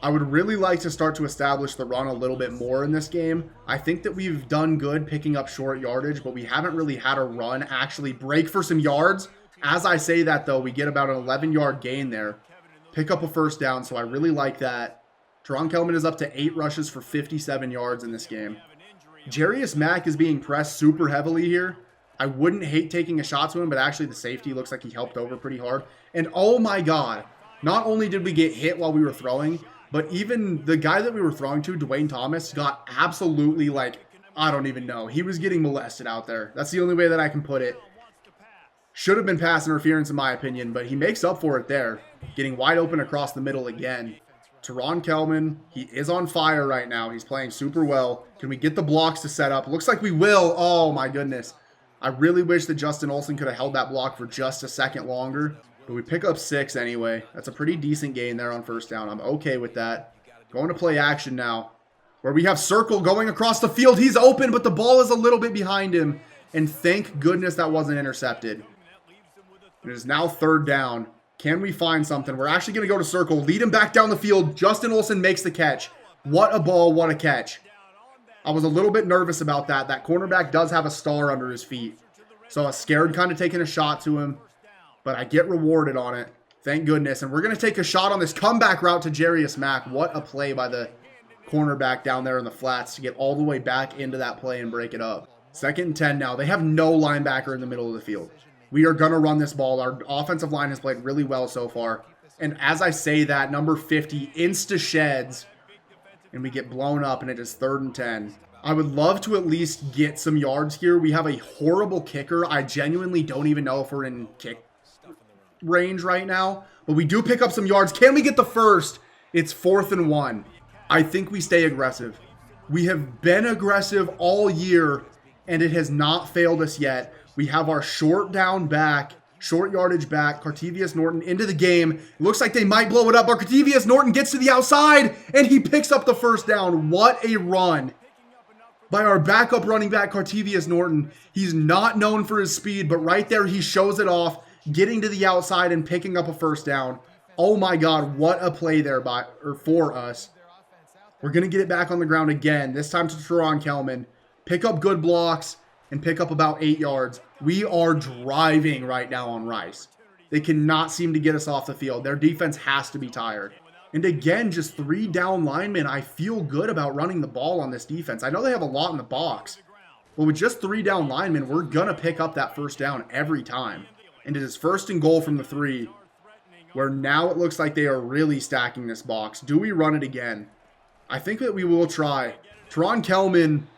I would really like to start to establish the run a little bit more in this game. I think that we've done good picking up short yardage, but we haven't really had a run actually break for some yards. As I say that, though, we get about an 11-yard gain there. Pick up a first down, so I really like that. Teron Kelman is up to 8 rushes for 57 yards in this game. Jarius Mack is being pressed super heavily here. I wouldn't hate taking a shot to him, but actually the safety looks like he helped over pretty hard. And oh my god, not only did we get hit while we were throwing, but even the guy that we were throwing to, Dwayne Thomas, got absolutely like, I don't even know. He was getting molested out there. That's the only way that I can put it. Should have been pass interference in my opinion, but he makes up for it there. Getting wide open across the middle again. Teron Kelman, he is on fire right now. He's playing super well. Can we get the blocks to set up? Looks like we will. Oh my goodness. I really wish that Justin Olsen could have held that block for just a second longer. But we pick up 6 anyway. That's a pretty decent gain there on first down. I'm okay with that. Going to play action now. Where we have Circle going across the field. He's open, but the ball is a little bit behind him. And thank goodness that wasn't intercepted. It is now 3rd down. Can we find something? We're actually going to go to Circle. Lead him back down the field. Justin Olsen makes the catch. What a ball. What a catch. I was a little bit nervous about that. That cornerback does have a star under his feet. So I was scared kind of taking a shot to him. But I get rewarded on it. Thank goodness. And we're going to take a shot on this comeback route to Jarius Mack. What a play by the cornerback down there in the flats to get all the way back into that play and break it up. 2nd and 10 now. They have no linebacker in the middle of the field. We are going to run this ball. Our offensive line has played really well so far. And as I say that, number 50 insta-sheds. And we get blown up, and it is 3rd and 10. I would love to at least get some yards here. We have a horrible kicker. I genuinely don't even know if we're in kick range right now. But we do pick up some yards. Can we get the first? It's 4th and 1. I think we stay aggressive. We have been aggressive all year, and it has not failed us yet. We have our short down back, short yardage back, Cartevious Norton into the game. It looks like they might blow it up, but Cartevious Norton gets to the outside, and he picks up the first down. What a run by our backup running back, Cartevious Norton. He's not known for his speed, but right there he shows it off, getting to the outside and picking up a first down. Oh my god, what a play there for us. We're going to get it back on the ground again, this time to Teron Kelman. Pick up good blocks and pick up about 8 yards. We are driving right now on Rice. They cannot seem to get us off the field. Their defense has to be tired. And again, just 3 down linemen. I feel good about running the ball on this defense. I know they have a lot in the box, but with just 3 down linemen, we're going to pick up that first down every time. And it is 1st and goal from the 3, where now it looks like they are really stacking this box. Do we run it again? I think that we will try. Teron Kelman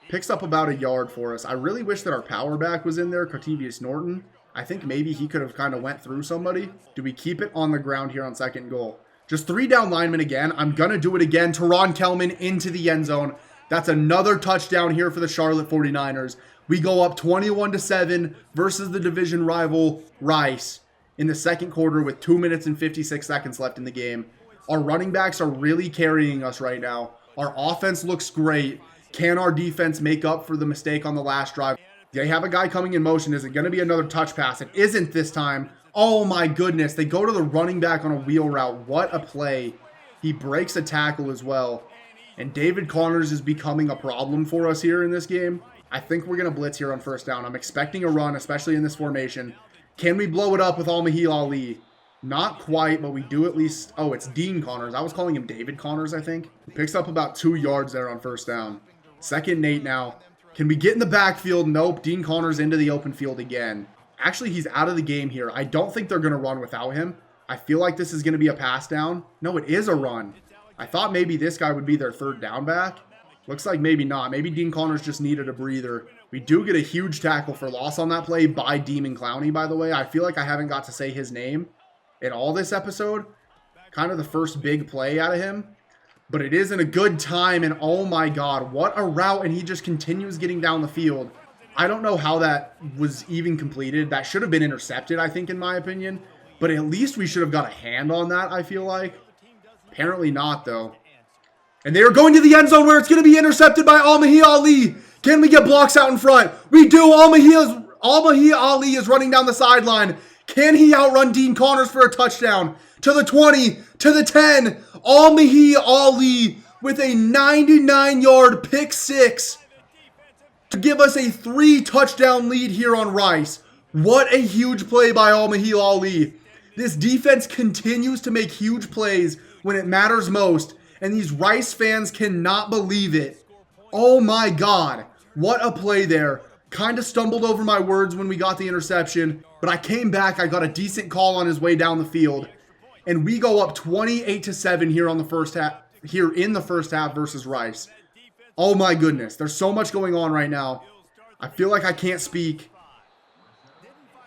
picks up about a yard for us. I really wish that our power back was in there, Cartevious Norton. I think maybe he could have kind of went through somebody. Do we keep it on the ground here on 2nd goal? Just 3 down linemen again. I'm going to do it again. Teron Kelman into the end zone. That's another touchdown here for the Charlotte 49ers. We go up 21-7 versus the division rival Rice in the 2nd quarter with 2 minutes and 56 seconds left in the game. Our running backs are really carrying us right now. Our offense looks great. Can our defense make up for the mistake on the last drive? They have a guy coming in motion. Is it going to be another touch pass? It isn't this time. Oh my goodness. They go to the running back on a wheel route. What a play. He breaks a tackle as well. And David Connors is becoming a problem for us here in this game. I think we're going to blitz here on 1st down. I'm expecting a run, especially in this formation. Can we blow it up with Al-Mahil Ali? Not quite, but we do at least... Oh, it's Dean Connors. I was calling him David Connors, I think. He picks up about 2 yards there on 1st down. 2nd and 8 now. Can we get in the backfield? Nope. Dean Connors into the open field again. Actually, he's out of the game here. I don't think they're going to run without him. I feel like this is going to be a pass down. No, it is a run. I thought maybe this guy would be their 3rd down back. Looks like maybe not. Maybe Dean Connors just needed a breather. We do get a huge tackle for loss on that play by Demon Clowney, by the way. I feel like I haven't got to say his name in all this episode. Kind of the first big play out of him. But it is in a good time, and oh my god, what a route, and he just continues getting down the field. I don't know how that was even completed. That should have been intercepted, I think, in my opinion. But at least we should have got a hand on that, I feel like. Apparently not, though. And they are going to the end zone where it's going to be intercepted by Al-Mahil Ali. Can we get blocks out in front? We do. Al-Mahil Ali is running down the sideline. Can he outrun Dean Connors for a touchdown? To the 20, to the 10. Al-Mahil Ali with a 99-yard pick 6 to give us a 3-touchdown lead here on Rice. What a huge play by Al-Mahil Ali. This defense continues to make huge plays when it matters most, and these Rice fans cannot believe it. Oh my god, what a play there. Kind of stumbled over my words when we got the interception, but I came back. I got a decent call on his way down the field. And we go up 28-7 here on the first half, here in the first half versus Rice. Oh my goodness, there's so much going on right now. I feel like I can't speak.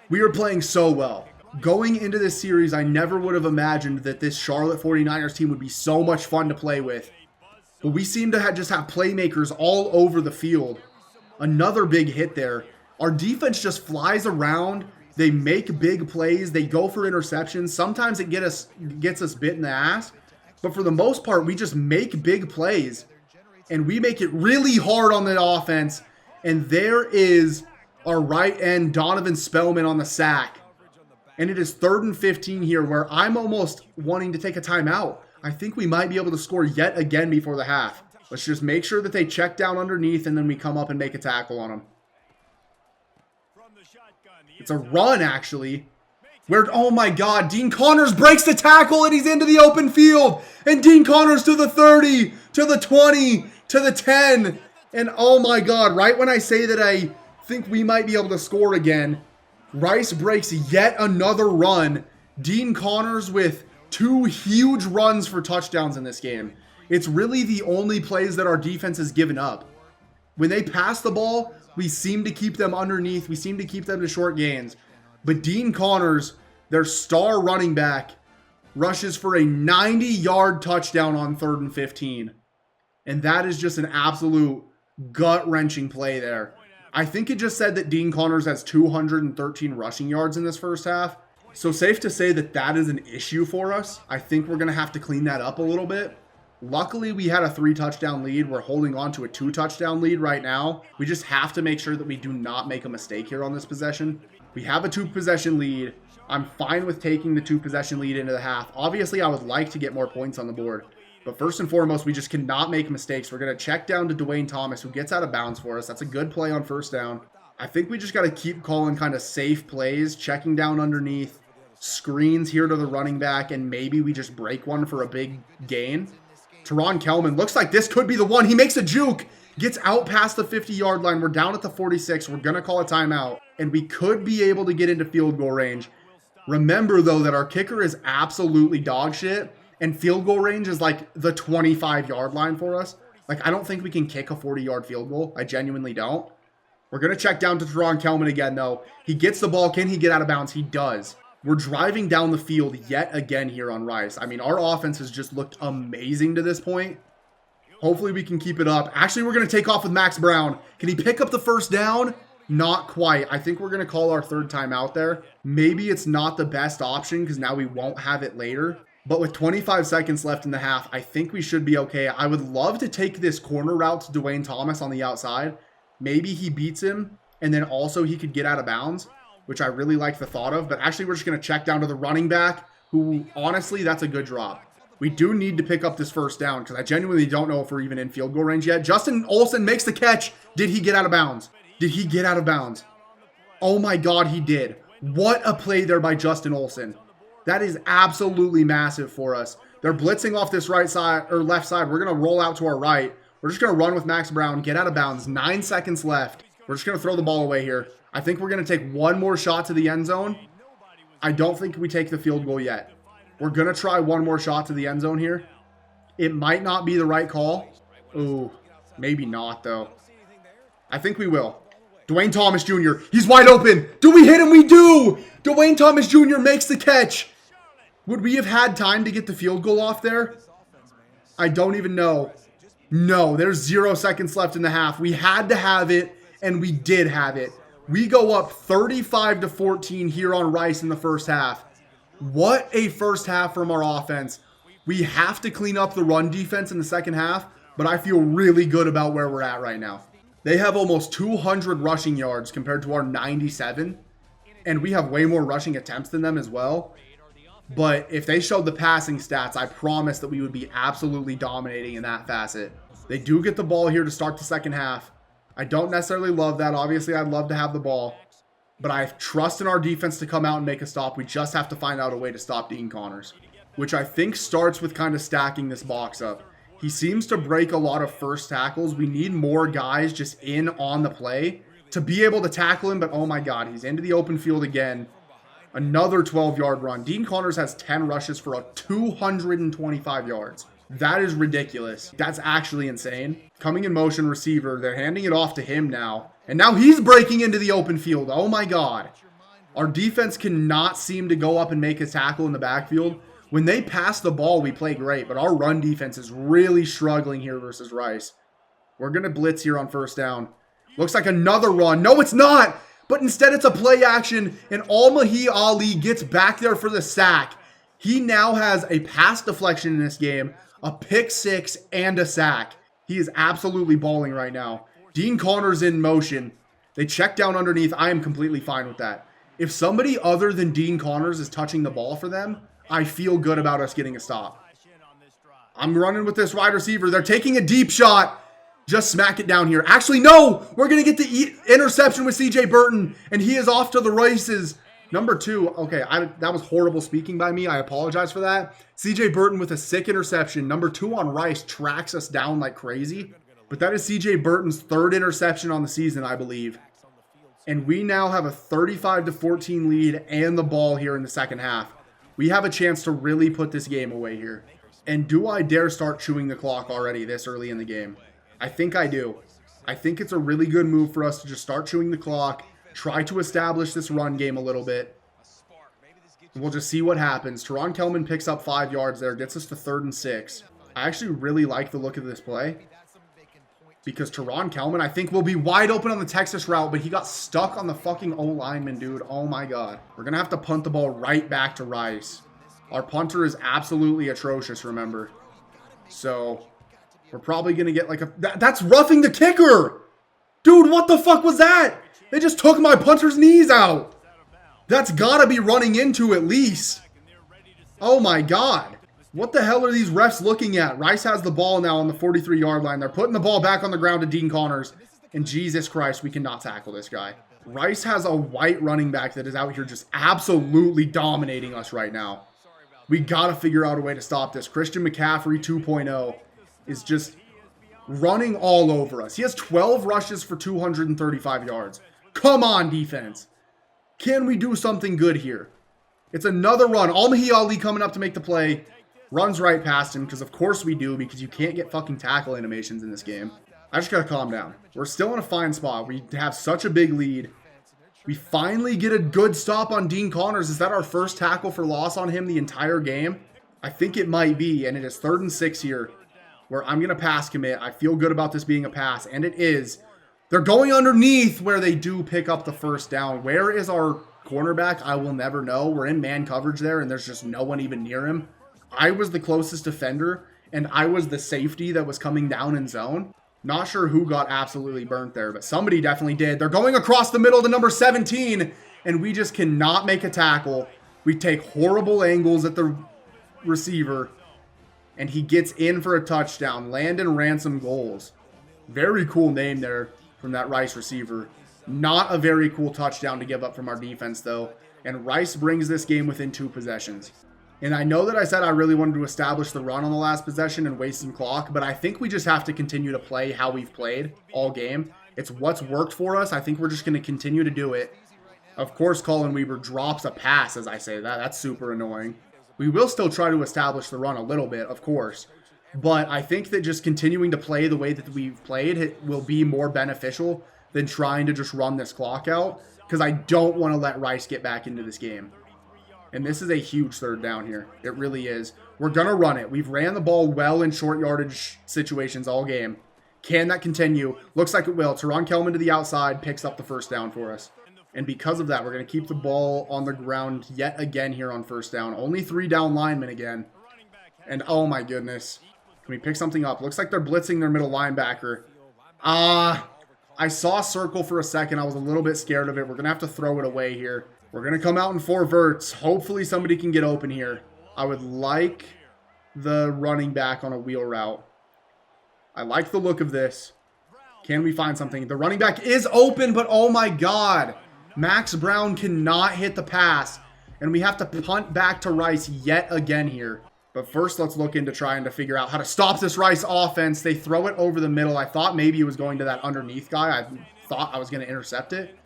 We are playing so well. Going into this series, I never would have imagined that this Charlotte 49ers team would be so much fun to play with. But we seem to just have playmakers all over the field. Another big hit there. Our defense just flies around. They make big plays. They go for interceptions. Sometimes it gets us bit in the ass. But for the most part, we just make big plays. And we make it really hard on the offense. And there is our right end, Donovan Spellman, on the sack. And it is 3rd and 15 here, where I'm almost wanting to take a timeout. I think we might be able to score yet again before the half. Let's just make sure that they check down underneath, and then we come up and make a tackle on them. It's a run, actually. Where, oh my god, Dean Connors breaks the tackle, and he's into the open field. And Dean Connors to the 30, to the 20, to the 10. And oh my god, right when I say that I think we might be able to score again, Rice breaks yet another run. Dean Connors with 2 huge runs for touchdowns in this game. It's really the only plays that our defense has given up. When they pass the ball, we seem to keep them underneath. We seem to keep them to short gains. But Dean Connors, their star running back, rushes for a 90-yard touchdown on 3rd and 15. And that is just an absolute gut-wrenching play there. I think it just said that Dean Connors has 213 rushing yards in this first half. So safe to say that that is an issue for us. I think we're going to have to clean that up a little bit. Luckily, we had a 3-touchdown lead. We're holding on to a 2-touchdown lead right now. We just have to make sure that we do not make a mistake here on this possession. We have a 2-possession lead. I'm fine with taking the 2-possession lead into the half. Obviously, I would like to get more points on the board. But first and foremost, we just cannot make mistakes. We're going to check down to Dwayne Thomas, who gets out of bounds for us. That's a good play on 1st down. I think we just got to keep calling kind of safe plays, checking down underneath, screens here to the running back, and maybe we just break one for a big gain. Teron Kelman, looks like this could be the one. He makes a juke, gets out past the 50-yard line. We're down at the 46. We're going to call a timeout, and we could be able to get into field goal range. Remember, though, that our kicker is absolutely dog shit, and field goal range is like the 25-yard line for us. Like, I don't think we can kick a 40-yard field goal. I genuinely don't. We're going to check down to Teron Kelman again, though. He gets the ball. Can he get out of bounds? He does. We're driving down the field yet again here on Rice. I mean, our offense has just looked amazing to this point. Hopefully we can keep it up. Actually, we're going to take off with Max Brown. Can he pick up the first down? Not quite. I think we're going to call our third time out there. Maybe it's not the best option because now we won't have it later. But with 25 seconds left in the half, I think we should be okay. I would love to take this corner route to Dwayne Thomas on the outside. Maybe he beats him, and then also he could get out of bounds, which I really like the thought of. But actually, we're just going to check down to the running back, who, honestly, that's a good drop. We do need to pick up this first down because I genuinely don't know if we're even in field goal range yet. Justin Olsen makes the catch. Did he get out of bounds? Did he get out of bounds? Oh my God, he did. What a play there by Justin Olsen. That is absolutely massive for us. They're blitzing off this right side or left side. We're going to roll out to our right. We're just going to run with Max Brown, get out of bounds. 9 seconds left. We're just going to throw the ball away here. I think we're going to take one more shot to the end zone. I don't think we take the field goal yet. We're going to try one more shot to the end zone here. It might not be the right call. Ooh, maybe not, though. I think we will. Dwayne Thomas Jr., he's wide open. Do we hit him? We do. Dwayne Thomas Jr. makes the catch. Would we have had time to get the field goal off there? I don't even know. No, there's 0 seconds left in the half. We had to have it, and we did have it. We go up 35-14 here on Rice in the first half. What a first half from our offense. We have to clean up the run defense in the second half, but I feel really good about where we're at right now. They have almost 200 rushing yards compared to our 97, and we have way more rushing attempts than them as well. But if they showed the passing stats, I promise that we would be absolutely dominating in that facet. They do get the ball here to start the second half. I don't necessarily love that. Obviously, I'd love to have the ball. But I trust in our defense to come out and make a stop. We just have to find out a way to stop Dean Connors, which I think starts with kind of stacking this box up. He seems to break a lot of first tackles. We need more guys just in on the play to be able to tackle him. But oh my God, he's into the open field again. Another 12-yard run. Dean Connors has 10 rushes for a 225 yards. That is ridiculous. That's actually insane. Coming in motion receiver. They're handing it off to him now. And now he's breaking into the open field. Oh my God. Our defense cannot seem to go up and make a tackle in the backfield. When they pass the ball, we play great. But our run defense is really struggling here versus Rice. We're going to blitz here on first down. Looks like another run. No, it's not. But instead it's a play action, and Almahi Ali gets back there for the sack. He now has a pass deflection in this game, a pick six, and a sack. He is absolutely balling right now. Dean Connors in motion. They check down underneath. I am completely fine with that. If somebody other than Dean Connors is touching the ball for them, I feel good about us getting a stop. I'm running with this wide receiver. They're taking a deep shot. Just smack it down here. Actually, no! We're going to get the interception with CJ Burton, and he is off to the races. Number 2. Okay, that was horrible speaking by me. I apologize for that. CJ Burton with a sick interception. Number 2 on Rice tracks us down like crazy. But that is CJ Burton's 3rd interception on the season, I believe. And we now have a 35-14 lead and the ball here in the second half. We have a chance to really put this game away here. And do I dare start chewing the clock already this early in the game? I think I do. I think it's a really good move for us to just start chewing the clock, try to establish this run game a little bit. We'll just see what happens. Teron Kelman picks up 5 yards there, gets us to 3rd and 6. I actually really like the look of this play because Teron Kelman, I think, will be wide open on the Texas route, but he got stuck on the fucking O-lineman, dude. Oh my God. We're going to have to punt the ball right back to Rice. Our punter is absolutely atrocious, remember. So we're probably going to get like a... That's roughing the kicker! Dude, what the fuck was that? They just took my punter's knees out. That's got to be running into at least. Oh my God. What the hell are these refs looking at? Rice has the ball now on the 43-yard line. They're putting the ball back on the ground to Dean Connors. And Jesus Christ, we cannot tackle this guy. Rice has a white running back that is out here just absolutely dominating us right now. We got to figure out a way to stop this. Christian McCaffrey 2.0 is just running all over us. He has 12 rushes for 235 yards. Come on, defense. Can we do something good here? It's another run. Almahi Ali coming up to make the play. Runs right past him, because of course we do, because you can't get fucking tackle animations in this game. I just gotta calm down. We're still in a fine spot. We have such a big lead. We finally get a good stop on Dean Connors. Is that our first tackle for loss on him the entire game? I think it might be, and it is 3rd and 6 here, where I'm gonna pass commit. I feel good about this being a pass, and it is. They're going underneath where they do pick up the first down. Where is our cornerback? I will never know. We're in man coverage there, and there's just no one even near him. I was the closest defender, and I was the safety that was coming down in zone. Not sure who got absolutely burnt there, but somebody definitely did. They're going across the middle to number 17, and we just cannot make a tackle. We take horrible angles at the receiver, and he gets in for a touchdown. Landon Ransom goals. Very cool name there from that Rice receiver. Not a very cool touchdown to give up from our defense, though. And Rice brings this game within 2 possessions. And I know that I said I really wanted to establish the run on the last possession and waste some clock, but I think we just have to continue to play how we've played all game. It's what's worked for us. I think we're just going to continue to do it. Of course, Colin Weaver drops a pass as I say that. That's super annoying. We will still try to establish the run a little bit, of course. But I think that just continuing to play the way that we've played will be more beneficial than trying to just run this clock out, because I don't want to let Rice get back into this game. And this is a huge 3rd down here. It really is. We're going to run it. We've ran the ball well in short yardage situations all game. Can that continue? Looks like it will. Teron Kelman to the outside picks up the first down for us. And because of that, we're going to keep the ball on the ground yet again here on 1st down. Only 3 down linemen again. And oh my goodness. Can we pick something up? Looks like they're blitzing their middle linebacker. I saw circle for a second. I was a little bit scared of it. We're going to have to throw it away here. We're going to come out in 4 verts. Hopefully somebody can get open here. I would like the running back on a wheel route. I like the look of this. Can we find something? The running back is open, but oh my God. Max Brown cannot hit the pass. And we have to punt back to Rice yet again here. But first, let's look into trying to figure out how to stop this Rice offense. They throw it over the middle. I thought maybe it was going to that underneath guy. I thought I was going to intercept it.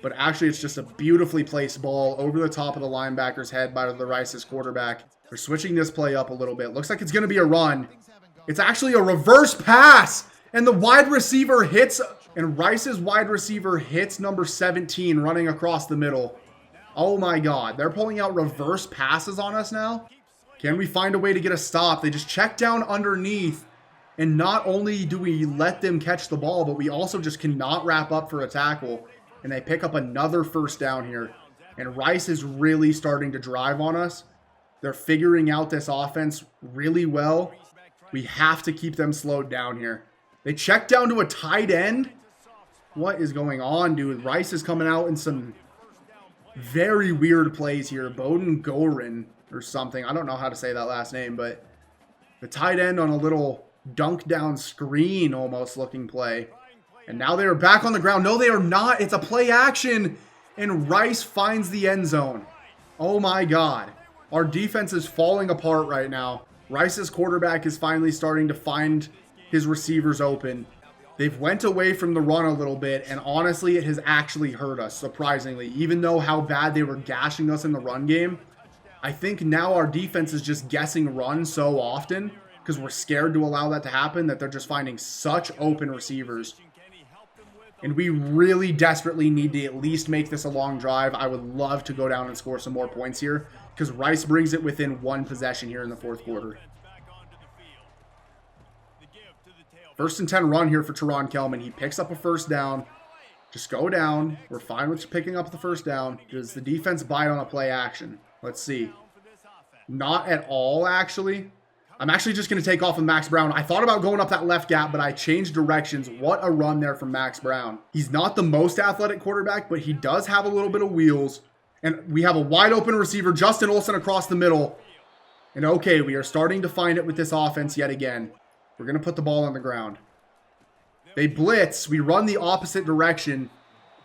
But actually, it's just a beautifully placed ball over the top of the linebacker's head by the Rice's quarterback. We're switching this play up a little bit. Looks like it's going to be a run. It's actually a reverse pass. And the wide receiver hits, and Rice's wide receiver hits number 17 running across the middle. Oh my God. They're pulling out reverse passes on us now. Can we find a way to get a stop? They just check down underneath. And not only do we let them catch the ball, but we also just cannot wrap up for a tackle. And they pick up another first down here. And Rice is really starting to drive on us. They're figuring out this offense really well. We have to keep them slowed down here. They check down to a tight end. What is going on, dude? Rice is coming out in some very weird plays here. Bowden Gorin or something. I don't know how to say that last name, but the tight end on a little dunk down screen almost looking play. And now they are back on the ground. No, they are not. It's a play action. And Rice finds the end zone. Oh my God. Our defense is falling apart right now. Rice's quarterback is finally starting to find his receivers open. They've went away from the run a little bit. And honestly, it has actually hurt us, surprisingly. Even though how bad they were gashing us in the run game. I think now our defense is just guessing run so often, because we're scared to allow that to happen, that they're just finding such open receivers. And we really desperately need to at least make this a long drive. I would love to go down and score some more points here, because Rice brings it within 1 possession here in the 4th quarter. 1st and 10 run here for Teron Kelman. He picks up a first down. Just go down. We're fine with picking up the first down. Does the defense bite on a play action? Let's see. Not at all, actually. I'm actually just going to take off with Max Brown. I thought about going up that left gap, but I changed directions. What a run there from Max Brown. He's not the most athletic quarterback, but he does have a little bit of wheels. And we have a wide open receiver, Justin Olsen, across the middle. And okay, we are starting to find it with this offense yet again. We're going to put the ball on the ground. They blitz. We run the opposite direction.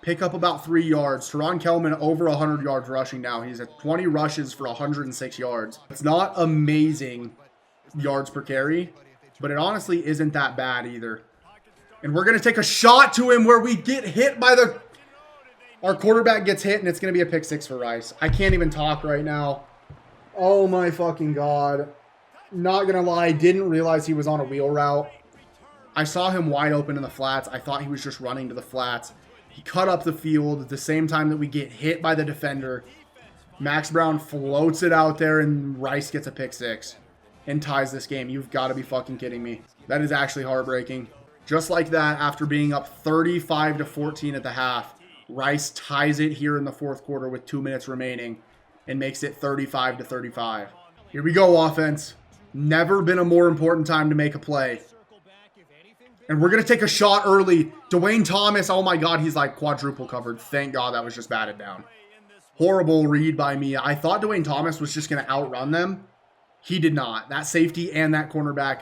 pick up about 3 yards. Teron Kelman over 100 yards rushing now. He's at 20 rushes for 106 yards. It's not amazing yards per carry, but it honestly isn't that bad either. And we're going to take a shot to him where we get hit by the... Our quarterback gets hit, and it's going to be a pick 6 for Rice. I can't even talk right now. Oh my fucking God. Not going to lie, didn't realize he was on a wheel route. I saw him wide open in the flats. I thought he was just running to the flats. He cut up the field at the same time that we get hit by the defender. Max Brown floats it out there, and Rice gets a pick 6 and ties this game. You've got to be fucking kidding me. That is actually heartbreaking. Just like that, after being up 35-14 at the half, Rice ties it here in the fourth quarter with 2 minutes remaining and makes it 35-35. Here we go, offense. Never been a more important time to make a play. And we're going to take a shot early. Dwayne Thomas, oh my God, he's like quadruple covered. Thank God that was just batted down. Horrible read by me. I thought Dwayne Thomas was just going to outrun them. He did not. That safety and that cornerback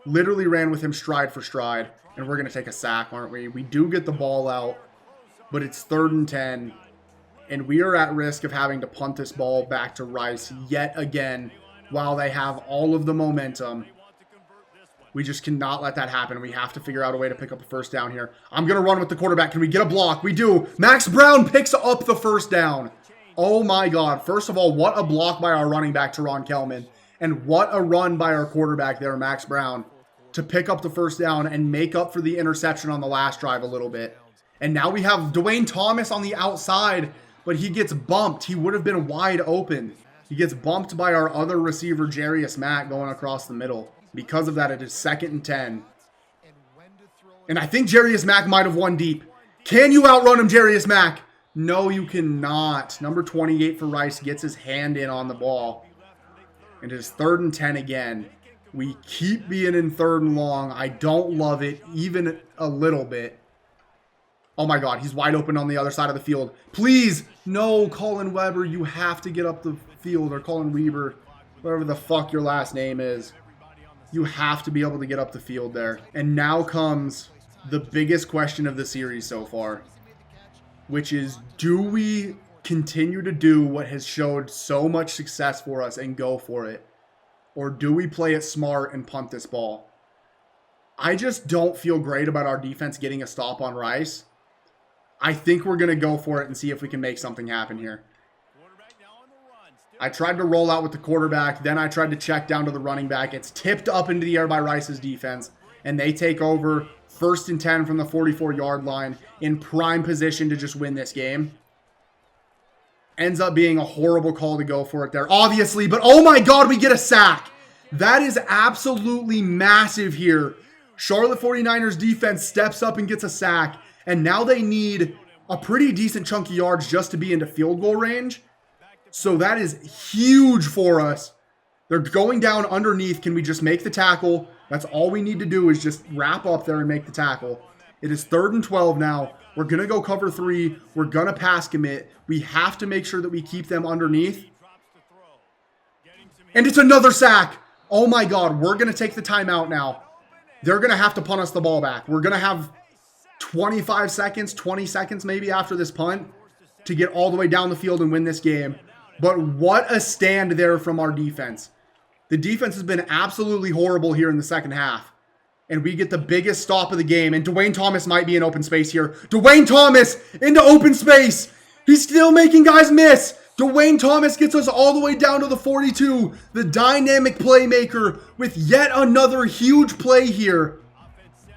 literally ran with him stride for stride. And we're going to take a sack, aren't we? We do get the ball out, but it's 3rd and 10. And we are at risk of having to punt this ball back to Rice yet again while they have all of the momentum. We just cannot let that happen. We have to figure out a way to pick up a first down here. I'm going to run with the quarterback. Can we get a block? We do. Max Brown picks up the first down. Oh my God. First of all, what a block by our running back, Teron Kelman. And what a run by our quarterback there, Max Brown, to pick up the first down and make up for the interception on the last drive a little bit. And now we have Dwayne Thomas on the outside, but he gets bumped. He would have been wide open. He gets bumped by our other receiver, Jarius Mack, going across the middle. Because of that, it is 2nd and 10. And I think Jarius Mack might have won deep. Can you outrun him, Jarius Mack? No, you cannot. Number 28 for Rice gets his hand in on the ball. And it is 3rd and 10 again. We keep being in 3rd and long. I don't love it, even a little bit. Oh my God, he's wide open on the other side of the field. Please, no, Colin Weber, you have to get up the field. Or Colin Weber, whatever the fuck your last name is. You have to be able to get up the field there. And now comes the biggest question of the series so far, which is, do we continue to do what has showed so much success for us and go for it? Or do we play it smart and punt this ball? I just don't feel great about our defense getting a stop on Rice. I think we're going to go for it and see if we can make something happen here. I tried to roll out with the quarterback. Then I tried to check down to the running back. It's tipped up into the air by Rice's defense. And they take over 1st and 10 from the 44-yard line in prime position to just win this game. Ends up being a horrible call to go for it there, obviously. But oh my God, we get a sack. That is absolutely massive here. Charlotte 49ers defense steps up and gets a sack. And now they need a pretty decent chunk of yards just to be into field goal range. So that is huge for us. They're going down underneath. Can we just make the tackle? That's all we need to do is just wrap up there and make the tackle. It is 3rd and 12 now. We're going to go cover 3. We're going to pass commit. We have to make sure that we keep them underneath. And it's another sack. Oh my God. We're going to take the timeout now. They're going to have to punt us the ball back. We're going to have 25 seconds, 20 seconds maybe after this punt to get all the way down the field and win this game. But what a stand there from our defense. The defense has been absolutely horrible here in the second half. And we get the biggest stop of the game. And Dwayne Thomas might be in open space here. Dwayne Thomas into open space. He's still making guys miss. Dwayne Thomas gets us all the way down to the 42. The dynamic playmaker with yet another huge play here.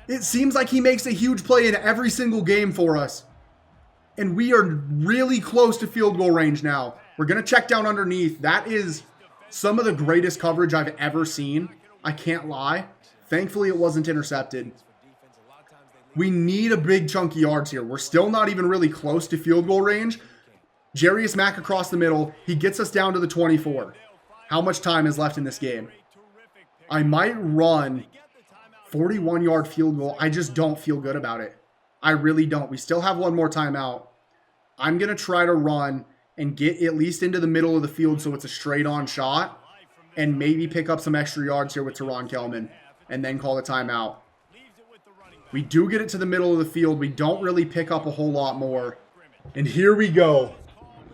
It seems like he makes a huge play in every single game for us. And we are really close to field goal range now. We're going to check down underneath. That is some of the greatest coverage I've ever seen. I can't lie. Thankfully, it wasn't intercepted. We need a big chunk of yards here. We're still not even really close to field goal range. Jarius Mack across the middle. He gets us down to the 24. How much time is left in this game? I might run 41-yard field goal. I just don't feel good about it. I really don't. We still have one more timeout. I'm going to try to run and get at least into the middle of the field so it's a straight-on shot and maybe pick up some extra yards here with Teron Kelman and then call the timeout. We do get it to the middle of the field. We don't really pick up a whole lot more. And here we go.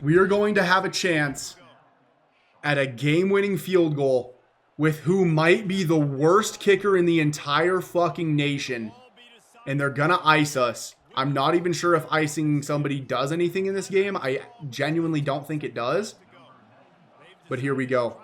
We are going to have a chance at a game-winning field goal with who might be the worst kicker in the entire fucking nation. And they're gonna ice us. I'm not even sure if icing somebody does anything in this game. I genuinely don't think it does. But here we go.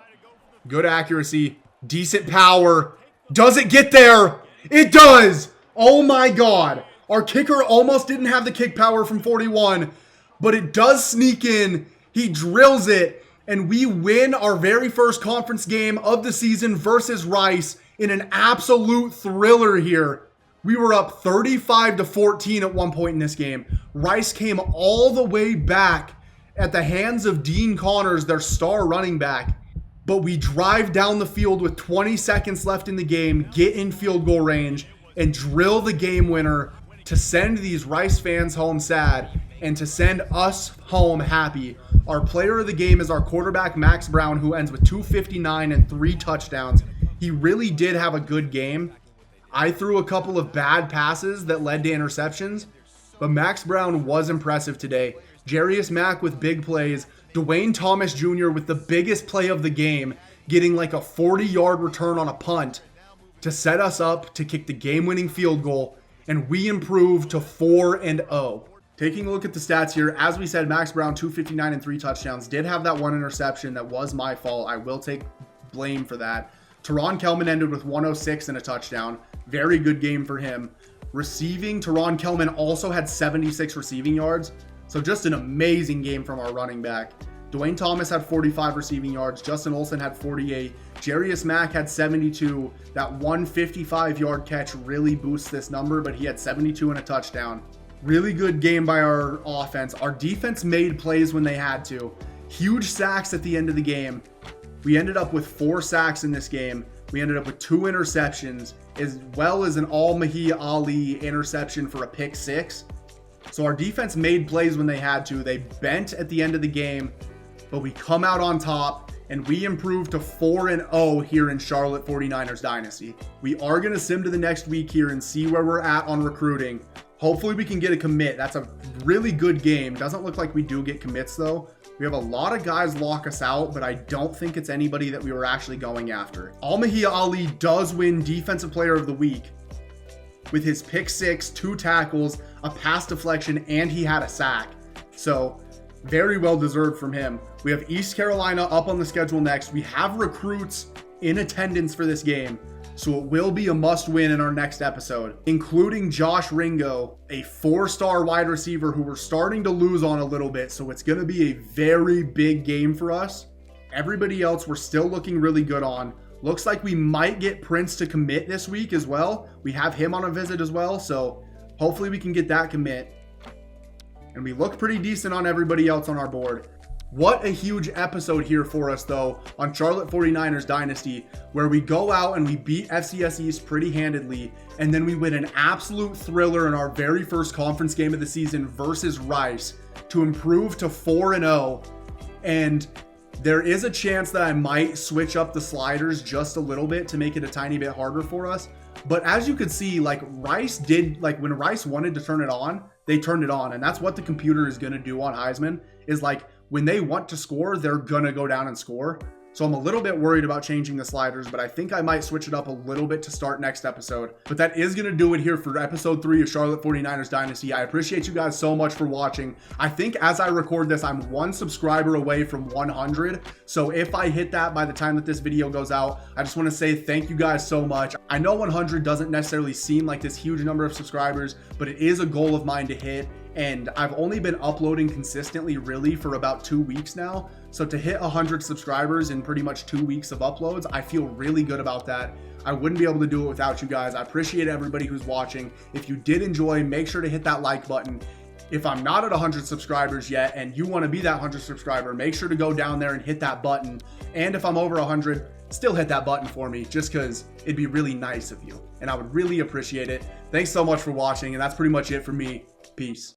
Good accuracy. Decent power. Does it get there? It does! Oh my god. Our kicker almost didn't have the kick power from 41. But it does sneak in. He drills it. And we win our very first conference game of the season versus Rice in an absolute thriller here. We were up 35-14 at one point in this game. Rice came all the way back at the hands of Dean Connors, their star running back. But we drive down the field with 20 seconds left in the game, get in field goal range, and drill the game winner to send these Rice fans home sad and to send us home happy. Our player of the game is our quarterback, Max Brown, who ends with 259 and 3 touchdowns. He really did have a good game. I threw a couple of bad passes that led to interceptions, but Max Brown was impressive today. Jarius Mack with big plays. Dwayne Thomas Jr. with the biggest play of the game, getting like a 40-yard return on a punt to set us up to kick the game-winning field goal, and we improve to 4-0. Taking a look at the stats here, as we said, Max Brown, 259 and 3 touchdowns. Did have that one interception that was my fault. I will take blame for that. Teron Kelman ended with 106 and a touchdown. Very good game for him. Receiving, Teron Kelman also had 76 receiving yards. So just an amazing game from our running back. Dwayne Thomas had 45 receiving yards. Justin Olsen had 48. Jarius Mack had 72. That 155-yard catch really boosts this number, but he had 72 and a touchdown. Really good game by our offense. Our defense made plays when they had to. Huge sacks at the end of the game. We ended up with 4 sacks in this game. We ended up with 2 interceptions, as well as an Al-Mahia Ali interception for a pick 6. So our defense made plays when they had to. They bent at the end of the game, but we come out on top, and we improve to 4-0 here in Charlotte 49ers Dynasty. We are going to sim to the next week here and see where we're at on recruiting. Hopefully we can get a commit. That's a really good game. Doesn't look like we do get commits though. We have a lot of guys lock us out, but I don't think it's anybody that we were actually going after. Al-Mahia Ali does win Defensive Player of the Week with his pick 6, 2 tackles, a pass deflection, and he had a sack. So very well deserved from him. We have East Carolina up on the schedule next. We have recruits in attendance for this game, so it will be a must win in our next episode, including Josh Ringo, a 4-star wide receiver who we're starting to lose on a little bit. So it's going to be a very big game for us. Everybody else we're still looking really good on. Looks like we might get Prince to commit this week as well. We have him on a visit as well, so hopefully we can get that commit. And we look pretty decent on everybody else on our board. What a huge episode here for us, though, on Charlotte 49ers Dynasty, where we go out and we beat FCS East pretty handedly, and then we win an absolute thriller in our very first conference game of the season versus Rice to improve to 4-0. And there is a chance that I might switch up the sliders just a little bit to make it a tiny bit harder for us. But as you could see, like Rice did, like when Rice wanted to turn it on, they turned it on. And that's what the computer is going to do on Heisman, is like, when they want to score, they're going to go down and score. So I'm a little bit worried about changing the sliders, but I think I might switch it up a little bit to start next episode. But that is going to do it here for episode 3 of Charlotte 49ers Dynasty. I appreciate you guys so much for watching. I think as I record this, I'm 1 subscriber away from 100. So if I hit that by the time that this video goes out, I just want to say thank you guys so much. I know 100 doesn't necessarily seem like this huge number of subscribers, but it is a goal of mine to hit. And I've only been uploading consistently really for about 2 weeks now. So to hit 100 subscribers in pretty much 2 weeks of uploads, I feel really good about that. I wouldn't be able to do it without you guys. I appreciate everybody who's watching. If you did enjoy, make sure to hit that like button. If I'm not at 100 subscribers yet and you want to be that 100 subscriber, make sure to go down there and hit that button. And if I'm over 100, still hit that button for me, just because it'd be really nice of you. And I would really appreciate it. Thanks so much for watching. And that's pretty much it for me. Peace.